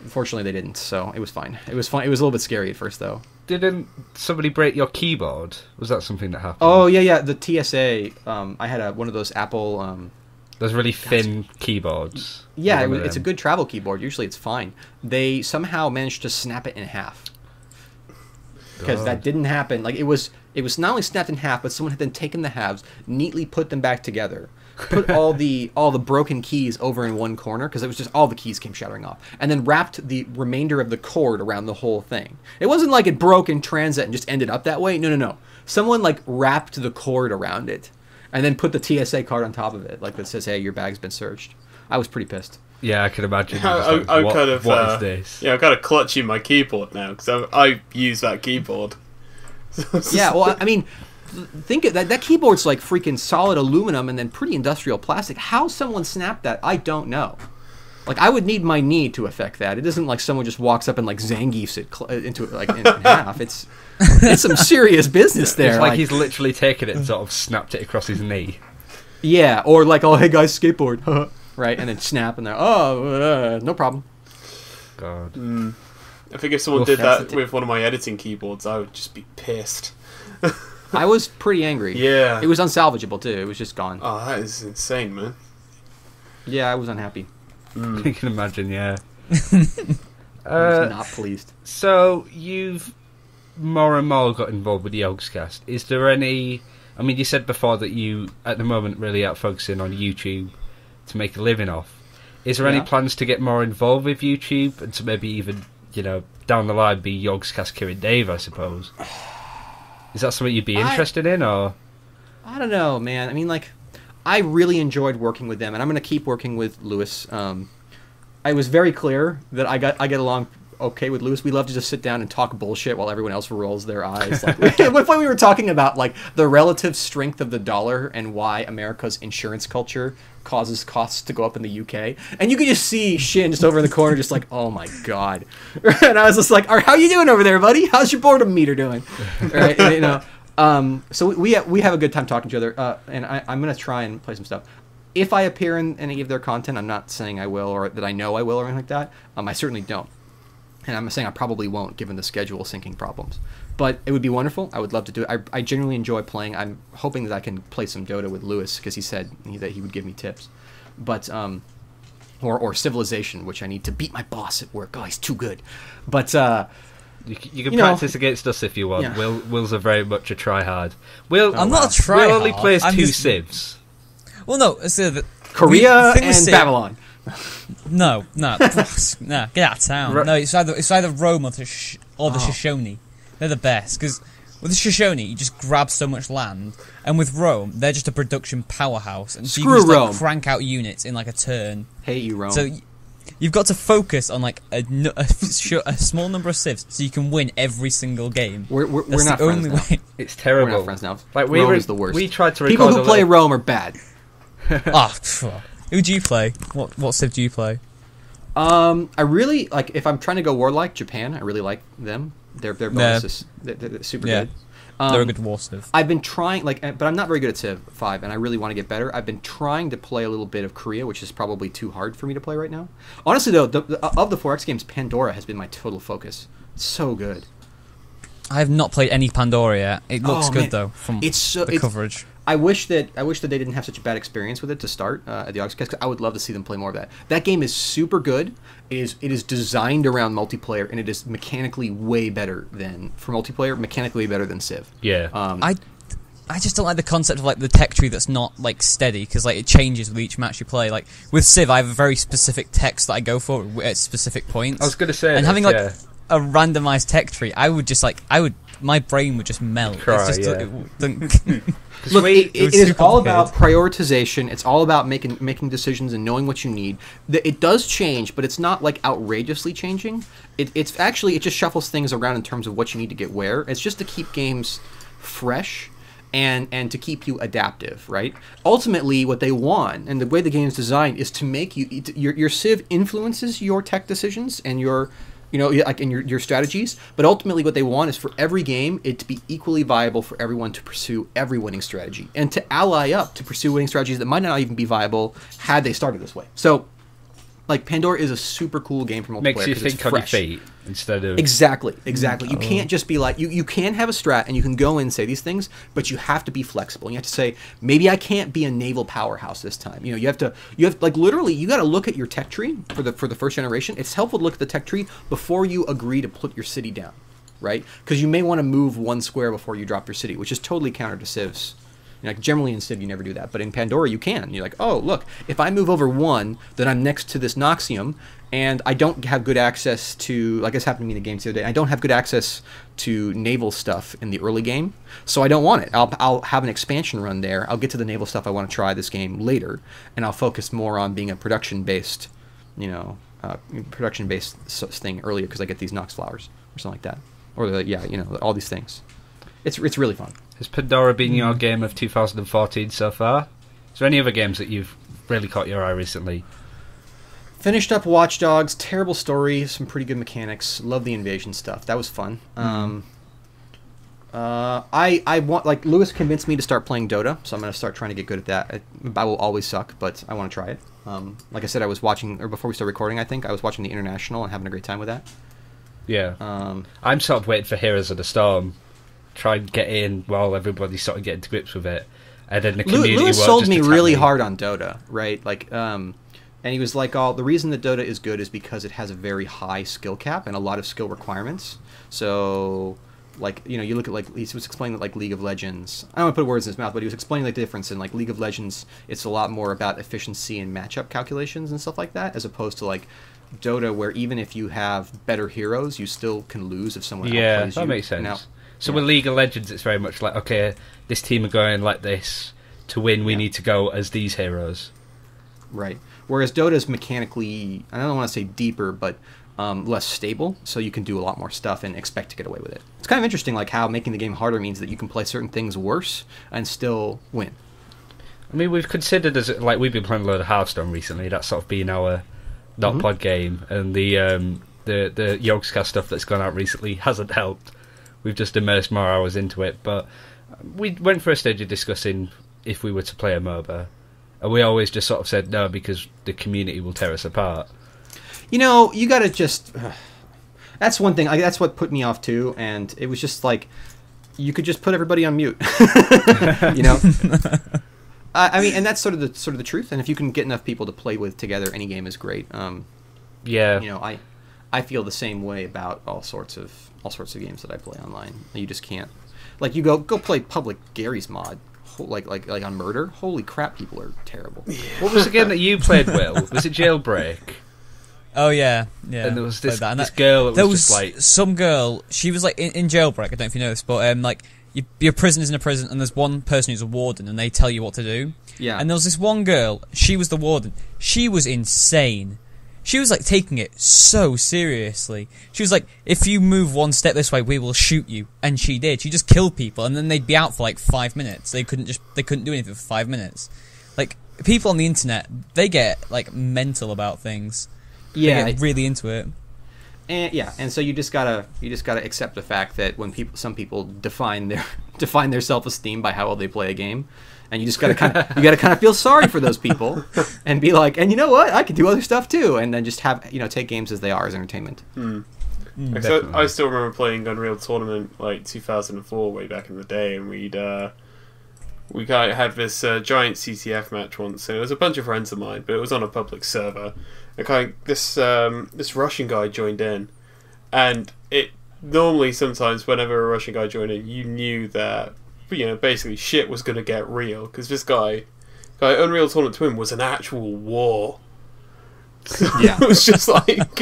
unfortunately they didn't. So it was fine. It was fun. It was a little bit scary at first, though. Didn't somebody break your keyboard? Was that something that happened? Oh yeah. The TSA. I had one of those Apple. Those really thin keyboards. Yeah, it's a good travel keyboard. Usually it's fine. They somehow managed to snap it in half. Because that didn't happen. Like it was not only snapped in half, but someone had then taken the halves, neatly put them back together, put all the broken keys over in one corner, because it was just all the keys came shattering off, and then wrapped the remainder of the cord around the whole thing. It wasn't like it broke in transit and just ended up that way. No. Someone like wrapped the cord around it, and then put the TSA card on top of it, like that says, "Hey, your bag's been searched." I was pretty pissed. Yeah, I can imagine. I'm kind of what is this? Yeah, I'm kind of clutching my keyboard now because I use that keyboard. Yeah, well, I mean, think of that keyboard's like freaking solid aluminum and then pretty industrial plastic. How someone snapped that, I don't know. Like, I would need my knee to affect that. It isn't like someone just walks up and like Zangiefs it into it like in half. It's some serious business there. It's like he's literally taken it and sort of snapped it across his knee. Yeah, or like, oh hey guys, skateboard, right? And then snap and they're no problem. God. I think if someone did that with one of my editing keyboards, I would just be pissed. I was pretty angry. Yeah. It was unsalvageable too. It was just gone. Oh, that is insane, man. Yeah, I was unhappy. You can imagine, yeah. I was not pleased. So, you've more and more got involved with the Yogscast. Is there any... I mean, you said before that you, at the moment, really out focusing on YouTube to make a living off. Is there any plans to get more involved with YouTube and to maybe even, down the line be Yogscast KirinDave, I suppose? Is that something you'd be interested in, or...? I don't know, man. I mean, like... I really enjoyed working with them, and I'm going to keep working with Lewis. I was very clear that I get along okay with Lewis. We love to just sit down and talk bullshit while everyone else rolls their eyes. Like, at one point we were talking about like the relative strength of the dollar and why America's insurance culture causes costs to go up in the UK. And you could just see Shin just over in the corner just like, oh my god. And I was just like, how you doing over there, buddy? How's your boredom meter doing? Right? And, so we have a good time talking to each other, and I'm going to try and play some stuff. If I appear in any of their content, I'm not saying I will or that I know I will or anything like that. I certainly don't. And I'm saying I probably won't, given the schedule syncing problems. But it would be wonderful. I would love to do it. I genuinely enjoy playing. I'm hoping that I can play some Dota with Lewis, because he said that he would give me tips. But, or Civilization, which I need to beat my boss at work. Oh, he's too good. But, You can practice against us if you want. Yeah. Will's are very much a try-hard. I'm not a try-hard. Will only plays two civs. Well, no. Korea and Babylon. No, get out of town. No, it's either Rome or the Shoshone. They're the best, because with the Shoshone, you just grab so much land, and with Rome, they're just a production powerhouse, and so you can just crank out units in like a turn. Hate you, Rome. So you've got to focus on like a small number of civs, so you can win every single game. We're not friends now. Way. It's terrible. We're not friends now. Like Rome is the worst. We tried to record people who play Rome are bad. Who do you play? What civ do you play? I really like, if I'm trying to go warlike, Japan. I really like them. Their bonuses, they're super good. They're a good war civ. I've been trying, but I'm not very good at Civ 5, and I really want to get better. I've been trying to play a little bit of Korea, which is probably too hard for me to play right now. Honestly, though, of the 4X games, Pandora has been my total focus. It's so good. I have not played any Pandora yet. It looks good, though, from the coverage. I wish that they didn't have such a bad experience with it to start at the Yogscast. I would love to see them play more of that. That game is super good. It is designed around multiplayer, and it is mechanically way better than Civ. Yeah. I just don't like the concept of like the tech tree that's not like steady, because like it changes with each match you play. Like with Civ, I have a very specific text that I go for at specific points. I was going to say, and having a randomized tech tree, my brain would just melt. Cry, it's just, Look, it is all about prioritization. It's all about making decisions and knowing what you need. It does change, but it's not like outrageously changing. It just shuffles things around in terms of what you need to get where. It's just to keep games fresh and to keep you adaptive, right? Ultimately, what they want, and the way the game is designed, is to make your Civ influences your tech decisions and your strategies, but ultimately what they want is for every game it to be equally viable for everyone to pursue every winning strategy and to ally up to pursue winning strategies that might not even be viable had they started this way. So, like, Pandora is a super cool game for multiplayer. Makes you think on your feet instead of... Exactly. You can't just be like... You can have a strat and you can go in and say these things, but you have to be flexible. You have to say, maybe I can't be a naval powerhouse this time. You have like, literally, you got to look at your tech tree for the first generation. It's helpful to look at the tech tree before you agree to put your city down, right? Because you may want to move one square before you drop your city, which is totally counter to Civ's. Like, generally in Civ you never do that, but in Pandora you can. You're like, oh, look, if I move over one, then I'm next to this Noxium, and I don't have good access to, like this happened to me in the game the other day, I don't have good access to naval stuff in the early game, so I don't want it. I'll have an expansion run there. I'll get to the naval stuff I want to try this game later, and I'll focus more on being a production-based, thing earlier because I get these Nox flowers or something like that, or all these things. It's really fun. Has Pandora been your game of 2014 so far? Is there any other games that you've really caught your eye recently? Finished up Watch Dogs. Terrible story, some pretty good mechanics. Love the invasion stuff. That was fun. I want, like, Lewis convinced me to start playing Dota, so I'm going to start trying to get good at that. I will always suck, but I want to try it. Like I said, I was watching, or before we started recording, I think, I was watching the International and having a great time with that. Yeah. I'm sort of waiting for Heroes of the Storm. Try and get in while everybody's sort of getting to grips with it, and then the community. Lewis sold me really hard on Dota, right? Like, and he was like, the reason that Dota is good is because it has a very high skill cap and a lot of skill requirements. So, like, you look at, like, he was explaining that, like, League of Legends. I don't want to put words in his mouth, but he was explaining, like, the difference in, like, League of Legends. It's a lot more about efficiency and matchup calculations and stuff like that, as opposed to, like, Dota, where even if you have better heroes, you still can lose if someone outplays you. Yeah, that makes sense. So with League of Legends, it's very much like, okay, this team are going like this. To win, we need to go as these heroes. Right. Whereas Dota is mechanically, I don't want to say deeper, but less stable, so you can do a lot more stuff and expect to get away with it. It's kind of interesting, like, how making the game harder means that you can play certain things worse and still win. I mean, we've considered, like, we've been playing a load of Hearthstone recently. That's sort of been our not-pod game, and the Yogscast stuff that's gone out recently hasn't helped. We've just immersed more hours into it, but we went for a stage of discussing if we were to play a MOBA, and we always just sort of said no because the community will tear us apart. You gotta just... that's one thing. That's what put me off too, and it was just like, you could just put everybody on mute. I mean, and that's sort of the truth. And if you can get enough people to play with together, any game is great. I feel the same way about all sorts of games that I play online. You just can't, like, you go play public Gary's mod, like on Murder. Holy crap, people are terrible. Yeah. What was the game that you played, Will? Was it Jailbreak? Oh yeah. And there was this girl that was just like, some girl. She was like in Jailbreak. I don't know if you know this, but like, your prisoners in a prison, and there's one person who's a warden, and they tell you what to do. Yeah. And there was this one girl. She was the warden. She was insane. She was, like, taking it so seriously. She was like, if you move one step this way, we will shoot you. And she did. She just killed people, and then they'd be out for, like, 5 minutes. They couldn't do anything for 5 minutes. Like, people on the internet, they get, like, mental about things. Yeah. They get really into it. And so you just gotta accept the fact that when some people define their self-esteem by how well they play a game. And you just gotta kind of feel sorry for those people, and be like, and you know what, I can do other stuff too, and then just have take games as they are, as entertainment. So I still remember playing Unreal Tournament like 2004 way back in the day, and we had this giant CTF match once, and it was a bunch of friends of mine, but it was on a public server. And this Russian guy joined in, and it normally sometimes whenever a Russian guy joined in, you knew that, basically shit was going to get real, because this guy Unreal Tournament to him was an actual war. Yeah. It was just like,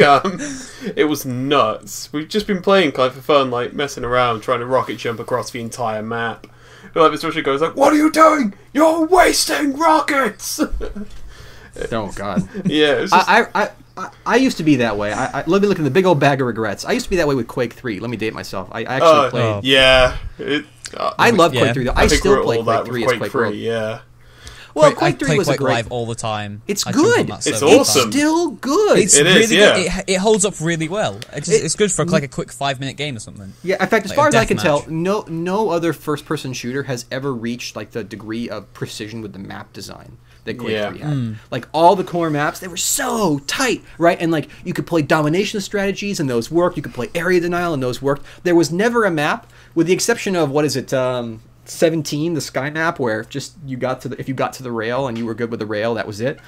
it was nuts. We've just been playing kind of for fun, like messing around, trying to rocket jump across the entire map. Like this Russian guy's like, "What are you doing? You're wasting rockets!" Oh God. Yeah. It's just... I used to be that way. Let me look in the big old bag of regrets. I used to be that way with Quake 3. Let me date myself. I actually played. Yeah. I love Quake 3 though. I still play Quake 3 as Quake 3. Yeah. Well, Quake 3 was Quake a great... Live all the time. It's good. It's awesome. It's still good. It's really good. It holds up really well. It's good for like a quick 5-minute game or something. Yeah, in fact, as far as I can tell, no other first-person shooter has ever reached like the degree of precision with the map design that Quake 3 had. Like all the core maps, they were so tight, right? And like you could play domination strategies and those worked. You could play area denial and those worked. There was never a map, with the exception of 17, the sky map, where just if you got to the rail and you were good with the rail, that was it,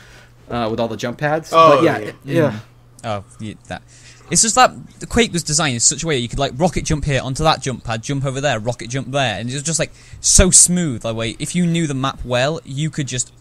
with all the jump pads. Oh, but yeah. Oh, yeah, that. It's just that the Quake was designed in such a way you could like rocket jump here onto that jump pad, jump over there, rocket jump there, and it was just like so smooth. That way, if you knew the map well, you could just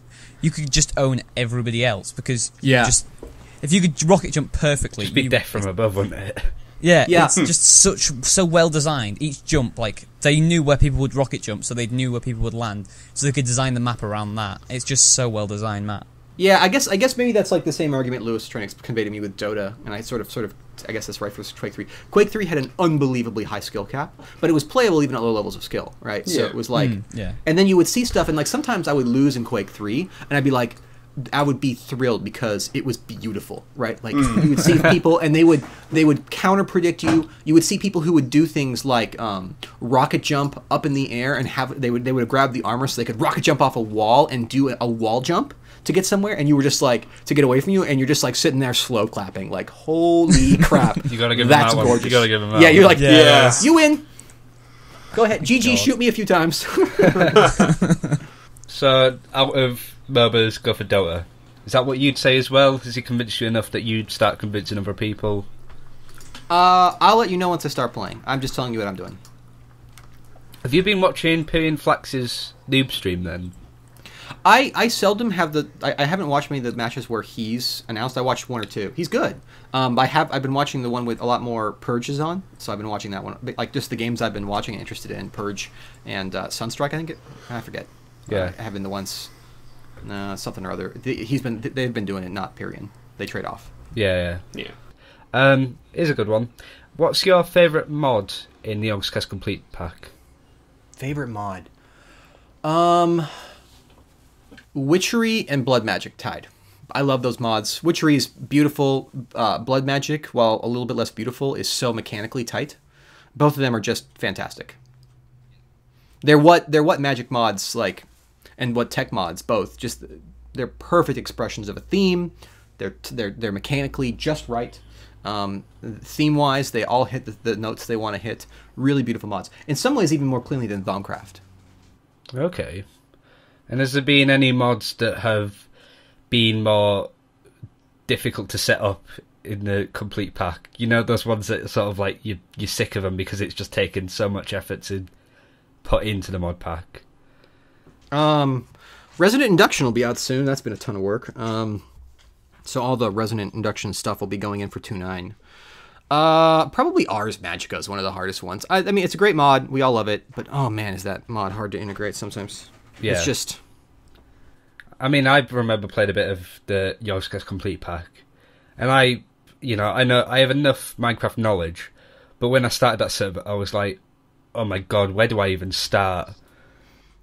own everybody else because if you could rocket jump perfectly, just be death from above, wouldn't it? Yeah, it's just so well designed. Each jump, like they knew where people would rocket jump, so they knew where people would land, so they could design the map around that. It's just so well designed map. Yeah, I guess maybe that's like the same argument Lewis was trying to convey to me with Dota, and I sort of I guess that's right for Quake 3. Quake 3 had an unbelievably high skill cap, but it was playable even at low levels of skill, right? So it was like, and then you would see stuff, and like sometimes I would lose in Quake 3, and I'd be like, I would be thrilled because it was beautiful, right? Like you would see people, and they would counter predict you. You would see people who would do things like rocket jump up in the air, and they would grab the armor so they could rocket jump off a wall and do a wall jump to get somewhere, and you were just like to get away from you, and you're just like sitting there slow clapping, like holy crap! You gotta give that's him that gorgeous. One. You gotta give him that. Yeah, you're like yes. You win. Go ahead, GG. Shoot me a few times. So out of MOBAs, go for Dota. Is that what you'd say as well? Has he convinced you enough that you'd start convincing other people? I'll let you know once I start playing. I'm just telling you what I'm doing. Have you been watching Pyrian Flax's noob stream then? I seldom have I haven't watched many of the matches where he's announced. I watched one or two. He's good. I've been watching the one with a lot more Purges on, so I've been watching that one. Like just the games I've been watching and interested in, Purge and Sunstrike. I forget. Yeah, having the ones. Something or other. They've been doing it, not Pyrian. They trade off. Yeah. Here's a good one. What's your favourite mod in the Yogscast Complete Pack? Favorite mod? Witchery and Blood Magic tied. I love those mods. Witchery is beautiful. Blood Magic, while a little bit less beautiful, is so mechanically tight. Both of them are just fantastic. They're what magic mods like. And what tech mods, both, just they're perfect expressions of a theme. They're mechanically just right. Theme wise, they all hit the notes they want to hit. Really beautiful mods. In some ways, even more cleanly than Thaumcraft. Okay. And has there been any mods that have been more difficult to set up in the complete pack? You know, those ones that are sort of like you're sick of them because it's just taken so much effort to put into the mod pack. Resonant Induction will be out soon. That's been a ton of work. So all the Resonant Induction stuff will be going in for 2.9. Probably Ars Magica is one of the hardest ones. I mean, it's a great mod. We all love it. But, oh man, is that mod hard to integrate sometimes. Yeah. It's just... I mean, I remember playing a bit of the Yogscast Complete Pack. And I know I have enough Minecraft knowledge. But when I started that server, I was like, oh my god, where do I even start?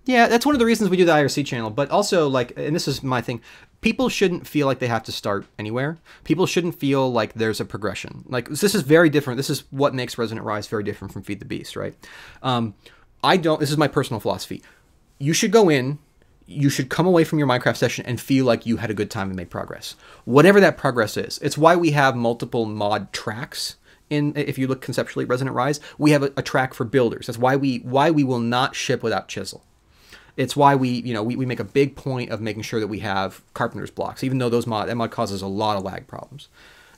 Yeah, that's one of the reasons we do the IRC channel. But also, like, and this is my thing, people shouldn't feel like they have to start anywhere. People shouldn't feel like there's a progression. Like, this is very different. This is what makes Resonant Rise very different from Feed the Beast, right? This is my personal philosophy. You should go in, you should come away from your Minecraft session and feel like you had a good time and made progress. Whatever that progress is. It's why we have multiple mod tracks. If you look conceptually at Resonant Rise, we have a track for builders. That's why we will not ship without chisel. It's why we make a big point of making sure that we have carpenter's blocks, even though that mod causes a lot of lag problems.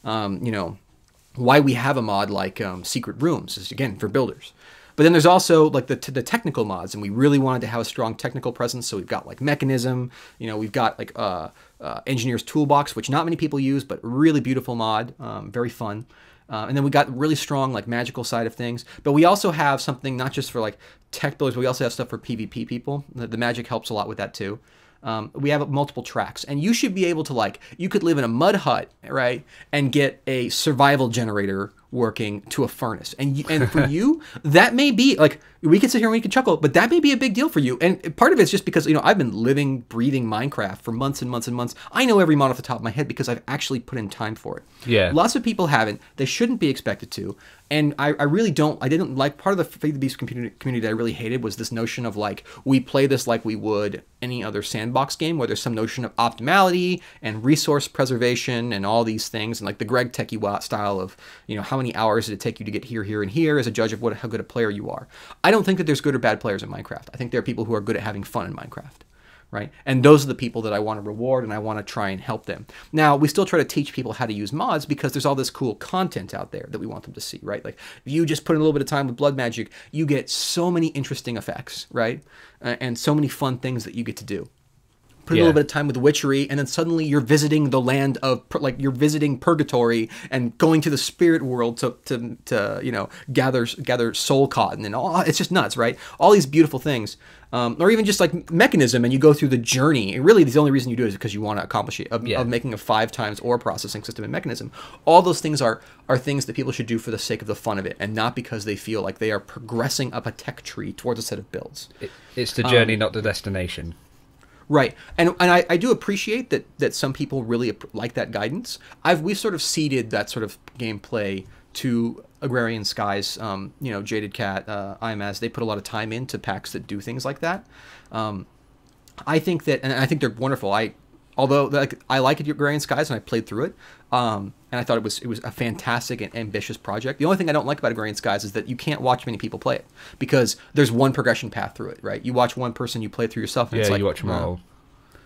Why we have a mod like Secret Rooms is, again, for builders. But then there's also like the technical mods, and we really wanted to have a strong technical presence. So we've got like Mechanism, we've got like Engineer's Toolbox, which not many people use, but really beautiful mod, very fun. And then we got really strong like magical side of things. But we also have something not just for like tech builders, but we also have stuff for PvP people. The magic helps a lot with that too. We have multiple tracks, and you should be able to you could live in a mud hut, right, and get a survival generator working to a furnace. And for you, that may be like, we can sit here and we can chuckle, but that may be a big deal for you. And part of it's just because, I've been living, breathing Minecraft for months and months and months. I know every mod off the top of my head because I've actually put in time for it. Yeah. Lots of people haven't. They shouldn't be expected to. And I really don't, I didn't like, part of the Fate of the Beast community that I really hated was this notion of we play this like we would any other sandbox game, where there's some notion of optimality and resource preservation and all these things, and like the Greg Techie Watt style of, how many hours did it take you to get here, here, and here as a judge of how good a player you are. I don't think that there's good or bad players in Minecraft. I think there are people who are good at having fun in Minecraft. Right? And those are the people that I want to reward, and I want to try and help them. Now, we still try to teach people how to use mods because there's all this cool content out there that we want them to see, right? Like, if you just put in a little bit of time with blood magic, you get so many interesting effects, right? And so many fun things that you get to do. Put a little bit of time with Witchery, and then suddenly you're visiting the land of, you're visiting Purgatory and going to the spirit world to gather soul cotton and all. It's just nuts, right? All these beautiful things. Or even just like Mechanism, and you go through the journey. And really, the only reason you do it is because you want to accomplish it, of making a 5 times ore processing system in Mechanism. All those things are things that people should do for the sake of the fun of it, and not because they feel like they are progressing up a tech tree towards a set of builds. It's the journey, not the destination. Right, and I do appreciate that some people really like that guidance. We've sort of ceded that sort of gameplay to Agrarian Skies, Jaded Cat, IMS. They put a lot of time into packs that do things like that. I think that, and I think they're wonderful. Although I like Agrarian Skies and I played through it, and I thought it was a fantastic and ambitious project. The only thing I don't like about Agrarian Skies is that you can't watch many people play it because there's one progression path through it, right? You watch one person, you play through yourself, and it's like, you watch them all.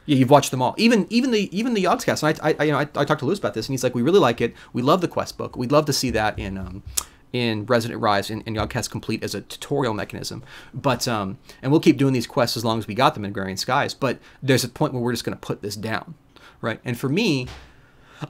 Yeah, you've watched them all. Even the Yogscast. And I talked to Lewis about this, and he's like, we really like it. We love the quest book. We'd love to see that in Resident Rise in Yogscast Complete as a tutorial mechanism. But and we'll keep doing these quests as long as we got them in Agrarian Skies. But there's a point where we're just going to put this down, right? And for me,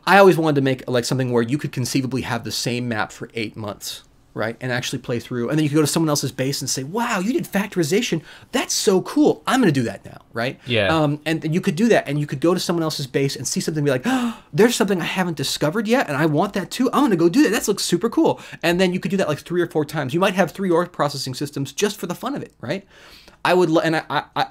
I always wanted to make something where you could conceivably have the same map for 8 months, right? And actually play through. And then you could go to someone else's base and say, wow, you did factorization. That's so cool. I'm going to do that now, right? Yeah. And you could do that. And you could go to someone else's base and see something and be like, oh, there's something I haven't discovered yet, and I want that too. I'm going to go do that. That looks super cool. And then you could do that 3 or 4 times. You might have 3 ore processing systems just for the fun of it, right? I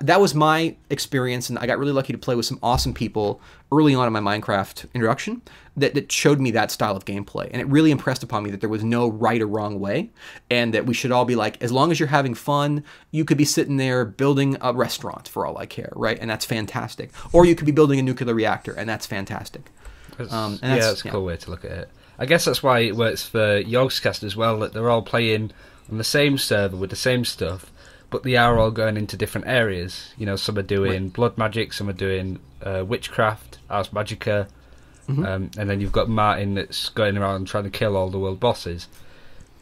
that was my experience, and I got really lucky to play with some awesome people early on in my Minecraft introduction that showed me that style of gameplay, and it really impressed upon me that there was no right or wrong way, and that we should all be like, as long as you're having fun, you could be sitting there building a restaurant for all I care, right? And that's fantastic. Or you could be building a nuclear reactor, and that's fantastic. That's a cool way to look at it. I guess that's why it works for Yogscast as well, that they're all playing on the same server with the same stuff, but they are all going into different areas. Some are doing blood magic, some are doing witchcraft, Ars Magica, and then you've got Martin that's going around trying to kill all the world bosses.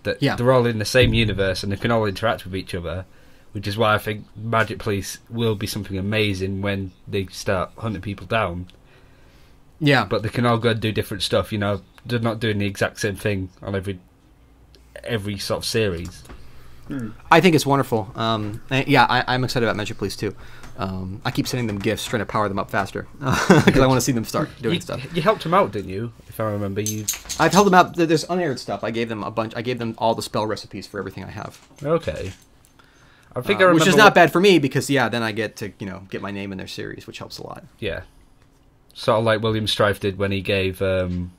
They're all in the same universe and they can all interact with each other, which is why I think Magic Police will be something amazing when they start hunting people down. Yeah. But they can all go and do different stuff, they're not doing the exact same thing on every sort of series. I think it's wonderful. I'm excited about Magic Police too. I keep sending them gifts, trying to power them up faster because I want to see them start doing stuff. You helped them out, didn't you? If I remember, I've helped them out. There's unaired stuff. I gave them a bunch. I gave them all the spell recipes for everything I have. Okay. I think I remember, which is not bad for me because then I get to get my name in their series, which helps a lot. Yeah. Sort of like William Strife did when he gave Simon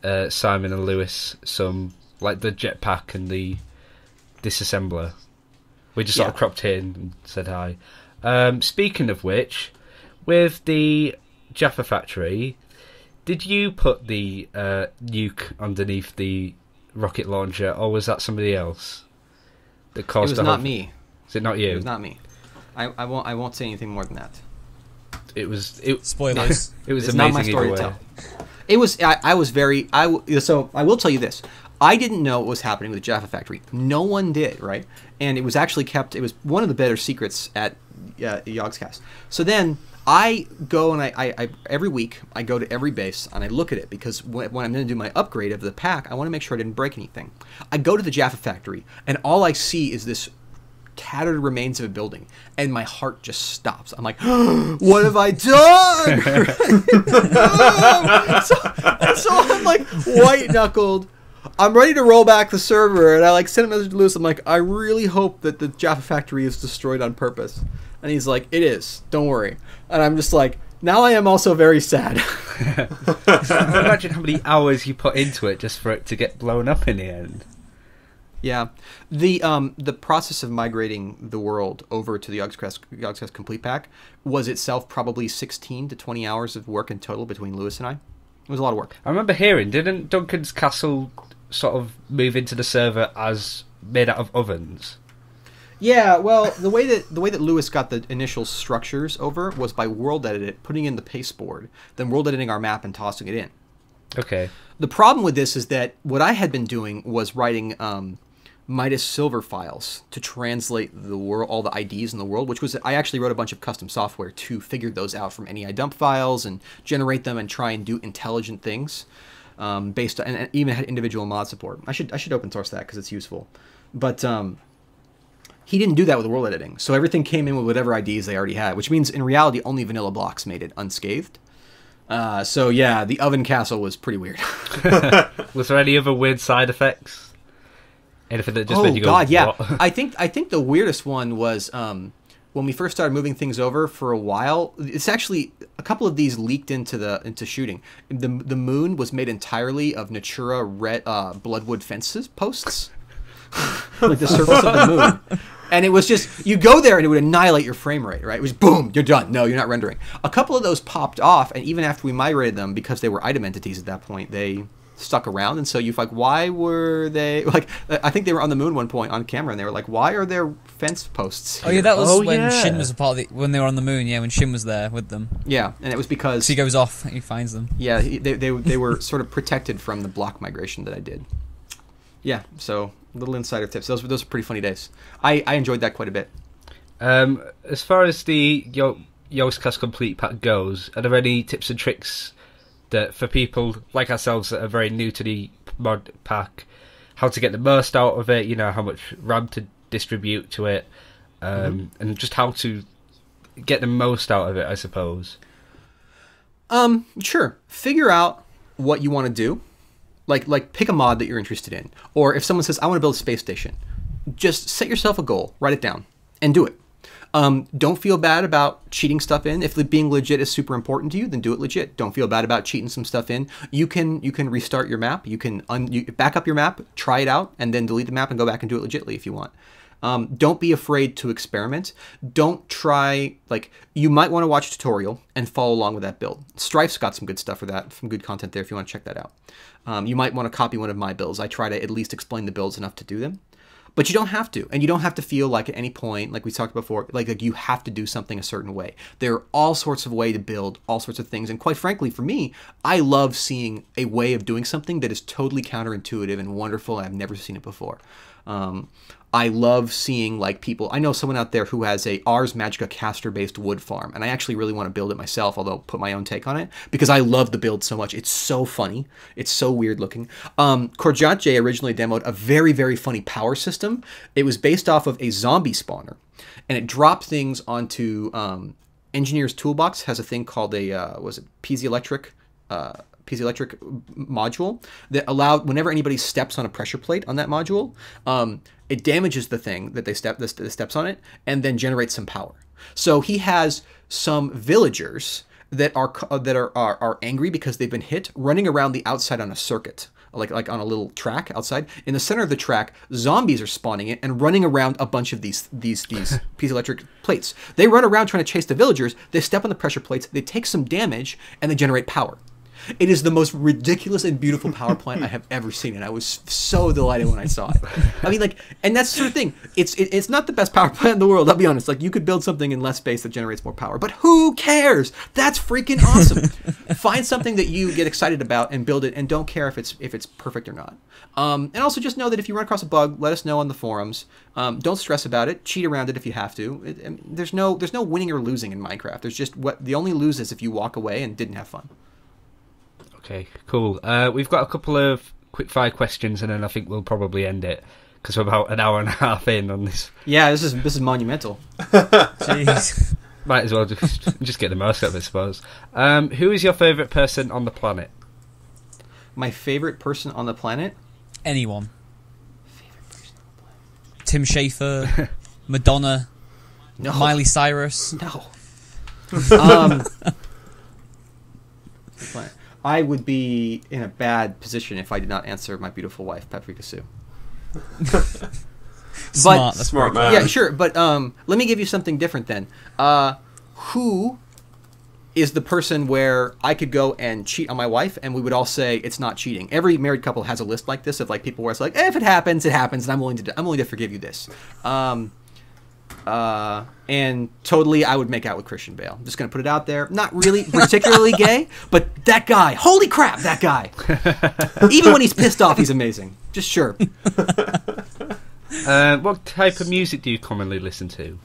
and Lewis some the jetpack and the disassembler. We just sort of cropped in and said hi. Speaking of which, with the Jaffa factory, did you put the nuke underneath the rocket launcher, or was that somebody else that caused? It was not me. Is it not you? It was not me. I won't say anything more than that. Spoilers. It was it's amazing. Not my story to tell. It was. So I will tell you this. I didn't know what was happening with the Jaffa Factory. No one did, right? And it was actually kept. It was one of the better secrets at Yogscast. So then I go and I every week I go to every base and I look at it because when I'm going to do my upgrade of the pack, I want to make sure I didn't break anything. I go to the Jaffa Factory and all I see is this tattered remains of a building, and my heart just stops. I'm like, what have I done? so I'm like white knuckled. I'm ready to roll back the server, and I like send a message to Lewis. I'm like, I really hope that the Jaffa Factory is destroyed on purpose. And he's like, it is. Don't worry. And I'm just like, now I am also very sad. Imagine how many hours you put into it just for it to get blown up in the end. Yeah, the process of migrating the world over to the Yogscast Complete Pack was itself probably 16 to 20 hours of work in total between Lewis and I. It was a lot of work. I remember hearing, didn't Duncan's Castle sort of move into the server as made out of ovens? Yeah, well, the way that Lewis got the initial structures over was by world editing, putting in the pasteboard, then world editing our map and tossing it in. Okay. The problem with this is that what I had been doing was writing Midas Silver files to translate the world, all the IDs in the world, which was, I actually wrote a bunch of custom software to figure those out from any dump files and generate them and try and do intelligent things based on, and even had individual mod support. I should open source that because it's useful. But he didn't do that with the world editing. So everything came in with whatever IDs they already had, which means in reality only vanilla blocks made it unscathed. So yeah, the oven castle was pretty weird. Was there any other weird side effects? Anything that just made you go, God, yeah. what? I think the weirdest one was when we first started moving things over for a while. It's actually a couple of these leaked into shooting. The moon was made entirely of Natura red bloodwood fences posts, like the surface of the moon. And it was just, you go there and it would annihilate your frame rate, right? It was boom, you're done. No, you're not rendering. A couple of those popped off, and even after we migrated them, because they were item entities at that point, they stuck around. And so you're like, why were they, like, I think they were on the moon one point on camera, and they were like, why are there fence posts here? Oh yeah, that was when Shin was a part of when they were on the moon, yeah, when Shin was there with them. Yeah, and it was because... So he goes off, he finds them. Yeah, they were sort of protected from the block migration that I did. Yeah, so... little insider tips. Those were pretty funny days. I enjoyed that quite a bit. As far as the Yogscast Complete Pack goes, are there any tips and tricks that for people like ourselves that are very new to the mod pack, how to get the most out of it, you know, how much RAM to distribute to it, and just how to get the most out of it, I suppose? Sure. Figure out what you want to do. Like pick a mod that you're interested in. Or if someone says, I want to build a space station, just set yourself a goal, write it down, and do it. Don't feel bad about cheating stuff in. If being legit is super important to you, then do it legit. Don't feel bad about cheating some stuff in. You can restart your map. You can back up your map, try it out, and then delete the map and go back and do it legitly if you want. Don't be afraid to experiment. Don't try, like, you might want to watch a tutorial and follow along with that build. Strife's got some good stuff for that, some good content there if you want to check that out. You might want to copy one of my builds. I try to at least explain the builds enough to do them. But you don't have to. And you don't have to feel like at any point, like we talked before, like you have to do something a certain way. There are all sorts of ways to build all sorts of things. And quite frankly, for me, I love seeing a way of doing something that is totally counterintuitive and wonderful, and I've never seen it before. I love seeing, like, people... I know someone out there who has a Ars Magica caster-based wood farm, and I actually really want to build it myself, although put my own take on it, because I love the build so much. It's so funny. It's so weird-looking. Korjatje originally demoed a very, very funny power system. It was based off of a zombie spawner, and it dropped things onto... Engineer's Toolbox has a thing called a... was it piezoelectric module that allowed, whenever anybody steps on a pressure plate on that module, it damages the thing that the steps on it, and then generates some power. So he has some villagers that are angry because they've been hit, running around the outside on a circuit, like on a little track outside. In the center of the track, zombies are spawning it and running around a bunch of these piezoelectric plates. They run around trying to chase the villagers. They step on the pressure plates. They take some damage, and they generate power. It is the most ridiculous and beautiful power plant I have ever seen, and I was so delighted when I saw it. I mean, like, and that's the sort of thing. It's not the best power plant in the world, I'll be honest. Like, you could build something in less space that generates more power, but who cares? That's freaking awesome. Find something that you get excited about and build it, and don't care if it's perfect or not. And also just know that if you run across a bug, let us know on the forums. Don't stress about it. Cheat around it if you have to. There's no winning or losing in Minecraft. There's just the only lose is if you walk away and didn't have fun. Okay, cool. We've got a couple of quick-fire questions, and then I think we'll probably end it because we're about an hour and a half in on this. Yeah, this is monumental. Jeez. Might as well just get the most out of it, I suppose. Who is your favourite person on the planet? My favourite person on the planet? Anyone. Favorite person on the planet? Tim Schafer, Madonna, no. Miley Cyrus. No. I would be in a bad position if I did not answer my beautiful wife, Paprika Sue. Smart man. Yeah, sure. But let me give you something different then. Who is the person where I could go and cheat on my wife, and we would all say it's not cheating? Every married couple has a list like this of like people where it's like, if it happens, it happens, and I'm willing to forgive you this. And totally, I would make out with Christian Bale. I'm just gonna put it out there. Not really particularly gay, but that guy, holy crap, that guy. Even when he's pissed off, he's amazing. Just sure. What type of music do you commonly listen to?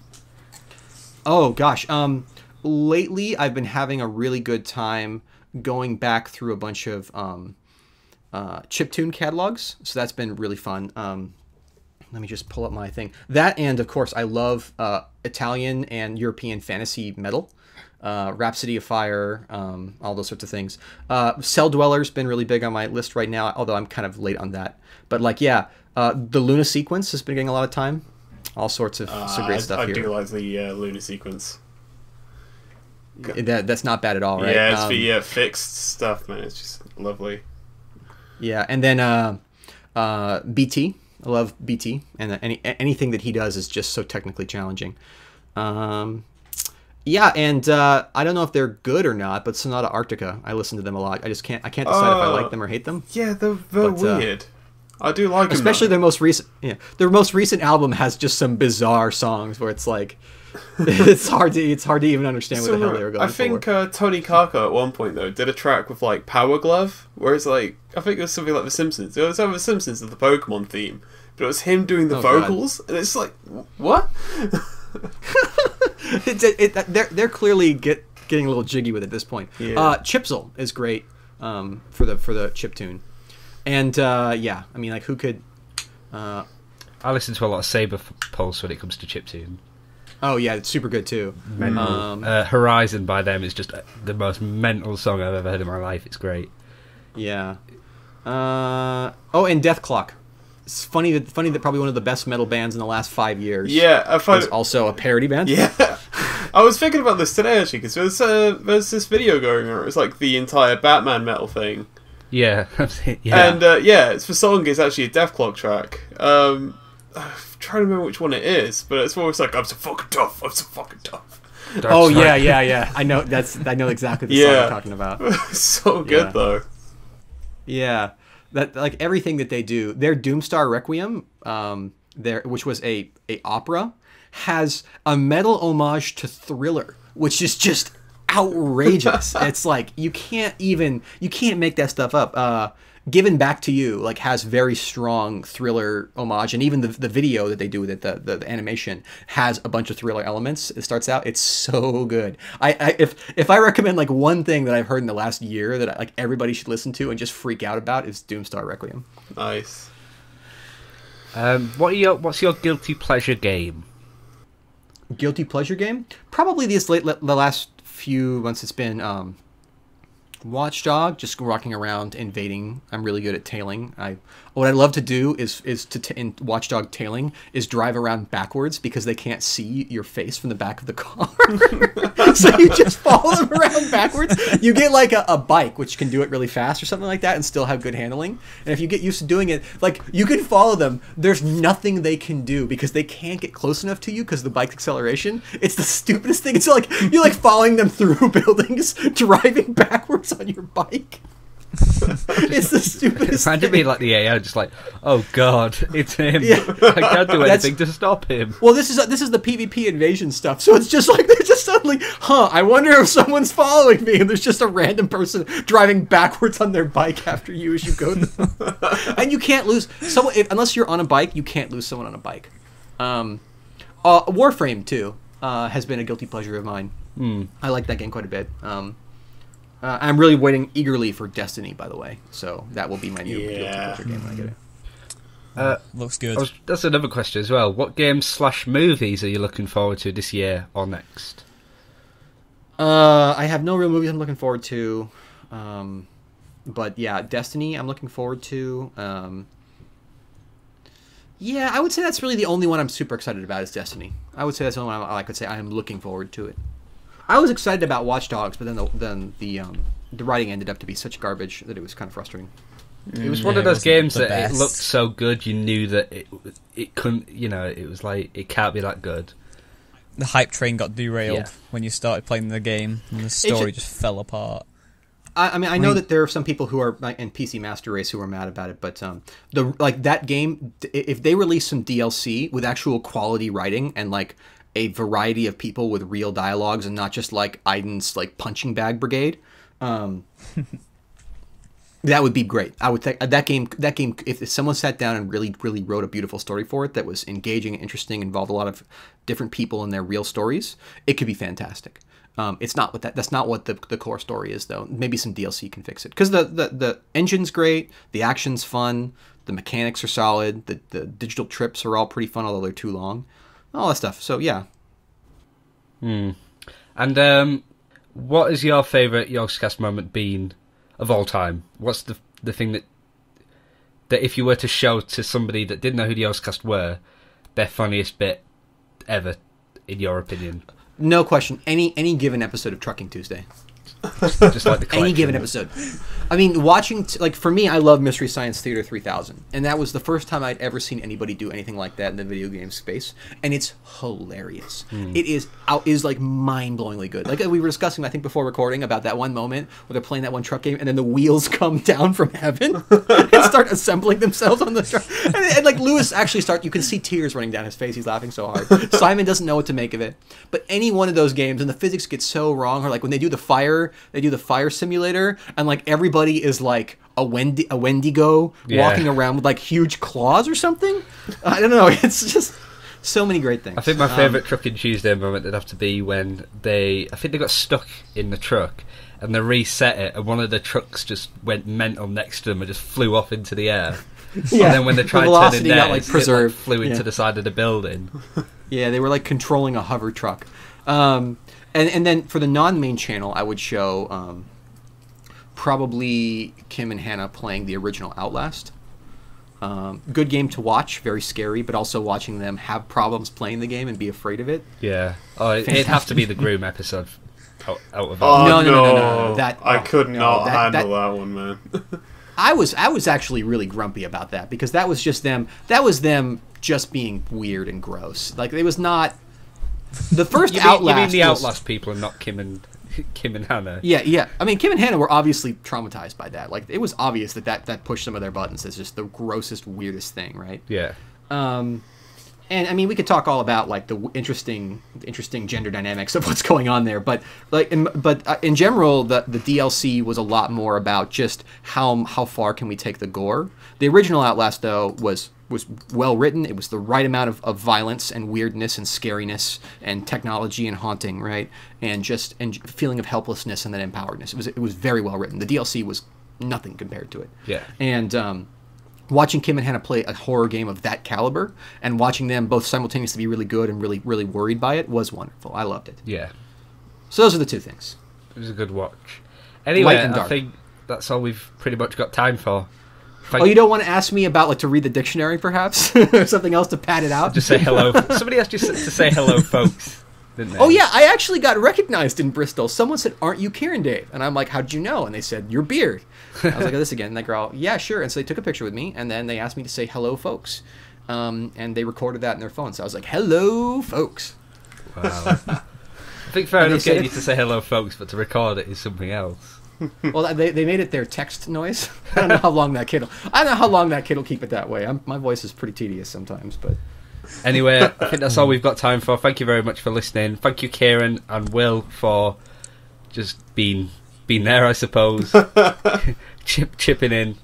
Oh gosh, lately I've been having a really good time going back through a bunch of chiptune catalogs, so that's been really fun. Let me just pull up my thing. That, and of course I love Italian and European fantasy metal, Rhapsody of Fire, all those sorts of things. Cell Dweller's been really big on my list right now, although I'm kind of late on that. But like, yeah, the Luna Sequence has been getting a lot of time. All sorts of some great stuff here. I do like the Luna Sequence. That's not bad at all, right? Yeah, it's the fixed stuff, man. It's just lovely. Yeah, and then BT. I love BT, and anything that he does is just so technically challenging. Yeah, and I don't know if they're good or not, but Sonata Arctica, I listen to them a lot. I can't decide if I like them or hate them. Yeah, they're weird. I do like them, especially their most recent. Yeah, their most recent album has just some bizarre songs where it's like it's hard to even understand what the hell they were going for. I think Tony Kaka at one point though did a track with like Power Glove, where it's like I think it was something like The Simpsons. It was either The Simpsons or the Pokemon theme, but it was him doing the vocals, and it's like what? They're clearly getting a little jiggy with it at this point. Yeah. Chipzel is great for the chiptune. And, yeah, I mean, like, who could... I listen to a lot of Saber Pulse when it comes to chiptune. Oh, yeah, it's super good, too. Horizon by them is just the most mental song I've ever heard in my life. It's great. Yeah. And Dethklok. It's funny that probably one of the best metal bands in the last 5 years. Yeah, I find is also a parody band. Yeah. I was thinking about this today, actually, because there's this video going on. It's like the entire Batman metal thing. Yeah, yeah. And it's the song is actually a Dethklok track. I'm trying to remember which one it is, but it's always like I'm so fucking tough. Oh yeah. I know exactly the song you're talking about. So good though. Yeah, that like everything that they do. Their Doomstar Requiem, which was a opera, has a metal homage to Thriller, which is just outrageous. It's like you can't make that stuff up. Given Back to You like has very strong Thriller homage, and even the video that they do with it, the animation has a bunch of Thriller elements. It starts out, it's so good. If I recommend like one thing that I've heard in the last year that like everybody should listen to and just freak out about, is Doomstar Requiem. Nice. What's your guilty pleasure game? Guilty pleasure game? Probably the last few months it's been Watchdog, just walking around invading. I'm really good at tailing. What I love to do is in Watchdog tailing is drive around backwards because they can't see your face from the back of the car. So you just follow them around backwards. You get like a bike which can do it really fast or something like that and still have good handling. And if you get used to doing it, like you can follow them. There's nothing they can do because they can't get close enough to you because of the bike's acceleration. It's the stupidest thing. It's like you're like following them through buildings, driving backwards on your bike. It's the stupidest Imagine being like the AI, just like, oh god, it's him. I can't do anything to stop him. Well, this is the PvP invasion stuff, so it's just like they're just suddenly, I wonder if someone's following me, and there's just a random person driving backwards on their bike after you as you go. And you can't lose someone unless you're on a bike. You can't lose someone on a bike. Warframe too has been a guilty pleasure of mine. I like that game quite a bit. I'm really waiting eagerly for Destiny, by the way. So that will be my new guilty pleasure game when I get it. Looks good. That's another question as well. What games/movies are you looking forward to this year or next? I have no real movies I'm looking forward to. But yeah, Destiny I'm looking forward to. Yeah, I would say that's really the only one I'm super excited about is Destiny. I would say that's the only one I could say I am looking forward to it. I was excited about Watch Dogs, but then the writing ended up to be such garbage that it was kind of frustrating. It was one of those games that it looked so good, you knew that it couldn't, it was like, it can't be that good. The hype train got derailed when you started playing the game, and the story just fell apart. I mean, I know that there are some people who are in PC Master Race who are mad about it, but that game, if they release some DLC with actual quality writing and like a variety of people with real dialogues and not just like Aiden's like punching bag brigade, that would be great. I would think that game, if someone sat down and really wrote a beautiful story for it that was engaging and interesting, involved a lot of different people in their real stories, it could be fantastic. It's not what that's not what the core story is, though. Maybe some DLC can fix it, because the engine's great, the action's fun, the mechanics are solid, the digital trips are all pretty fun, although they're too long, all that stuff. So yeah. And what is your favourite Yogscast moment been of all time? What's the thing that if you were to show to somebody that didn't know who the Yogscast were, their funniest bit ever, in your opinion? No question. Any given episode of Trucking Tuesday. Just like the collection. Any given episode. I mean, watching for me, I love Mystery Science Theater 3000, and that was the first time I'd ever seen anybody do anything like that in the video game space, and it's hilarious. It is like mind-blowingly good. Like we were discussing, I think before recording, about that one moment where they're playing that one truck game, and then the wheels come down from heaven and start assembling themselves on the truck, and like Lewis actually you can see tears running down his face. He's laughing so hard. Simon doesn't know what to make of it, but any one of those games, and the physics get so wrong, or like when they do the fire simulator, and like everybody is like a Wendigo walking around with like huge claws or something. I don't know. It's just so many great things. I think my favourite Trucking Tuesday moment would have to be when I think they got stuck in the truck and they reset it, and one of the trucks just went mental next to them and just flew off into the air. And then when they tried turning down, it flew into the side of the building. Yeah, they were like controlling a hover truck. And then for the non-main channel, I would show probably Kim and Hannah playing the original Outlast. Good game to watch, very scary, but also watching them have problems playing the game and be afraid of it. Yeah. Oh, it'd have to be the Groom episode out of No. I could not handle that one, man. I was actually really grumpy about that, because that was just them. That was them just being weird and gross. Like, it was not the first Outlast. You mean the Outlast people and not Kim and Hannah? Yeah. I mean, Kim and Hannah were obviously traumatized by that. Like, it was obvious that pushed some of their buttons. It's just the grossest, weirdest thing, right? Yeah. And I mean, we could talk all about like the interesting gender dynamics of what's going on there, but in general, the DLC was a lot more about just how far can we take the gore. The original Outlast, though, was well written. It was the right amount of violence and weirdness and scariness and technology and haunting, right? And feeling of helplessness and then empoweredness. It was very well written. The DLC was nothing compared to it. Yeah. And watching Kim and Hannah play a horror game of that caliber and watching them both simultaneously be really good and really, really worried by it was wonderful. I loved it. Yeah. So those are the two things. It was a good watch. Anyway, I think that's all we've pretty much got time for. You don't want to ask me about like to read the dictionary, perhaps, or something else to pad it out? Just say hello. Somebody asked you to say hello, folks. Didn't they? Oh yeah, I actually got recognized in Bristol. Someone said, "Aren't you KirinDave?" And I'm like, "How'd you know?" And they said, "Your beard." I was like, "Oh, this again." And that girl, "Yeah, sure." And so they took a picture with me, and then they asked me to say hello, folks, and they recorded that in their phone. So I was like, "Hello, folks." Wow. I think fair enough getting you to say hello, folks, but to record it is something else. Well, they made it their text noise. I don't know how long that kid will keep it that way. My voice is pretty tedious sometimes, but anyway, I think that's all we've got time for. Thank you very much for listening. Thank you, Kieran and Will, for just being there, I suppose, chipping in,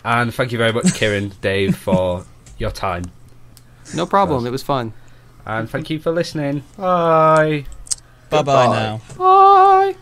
and thank you very much, KirinDave, for your time. No problem. It was fun. And thank you for listening. Bye. Bye now. Bye.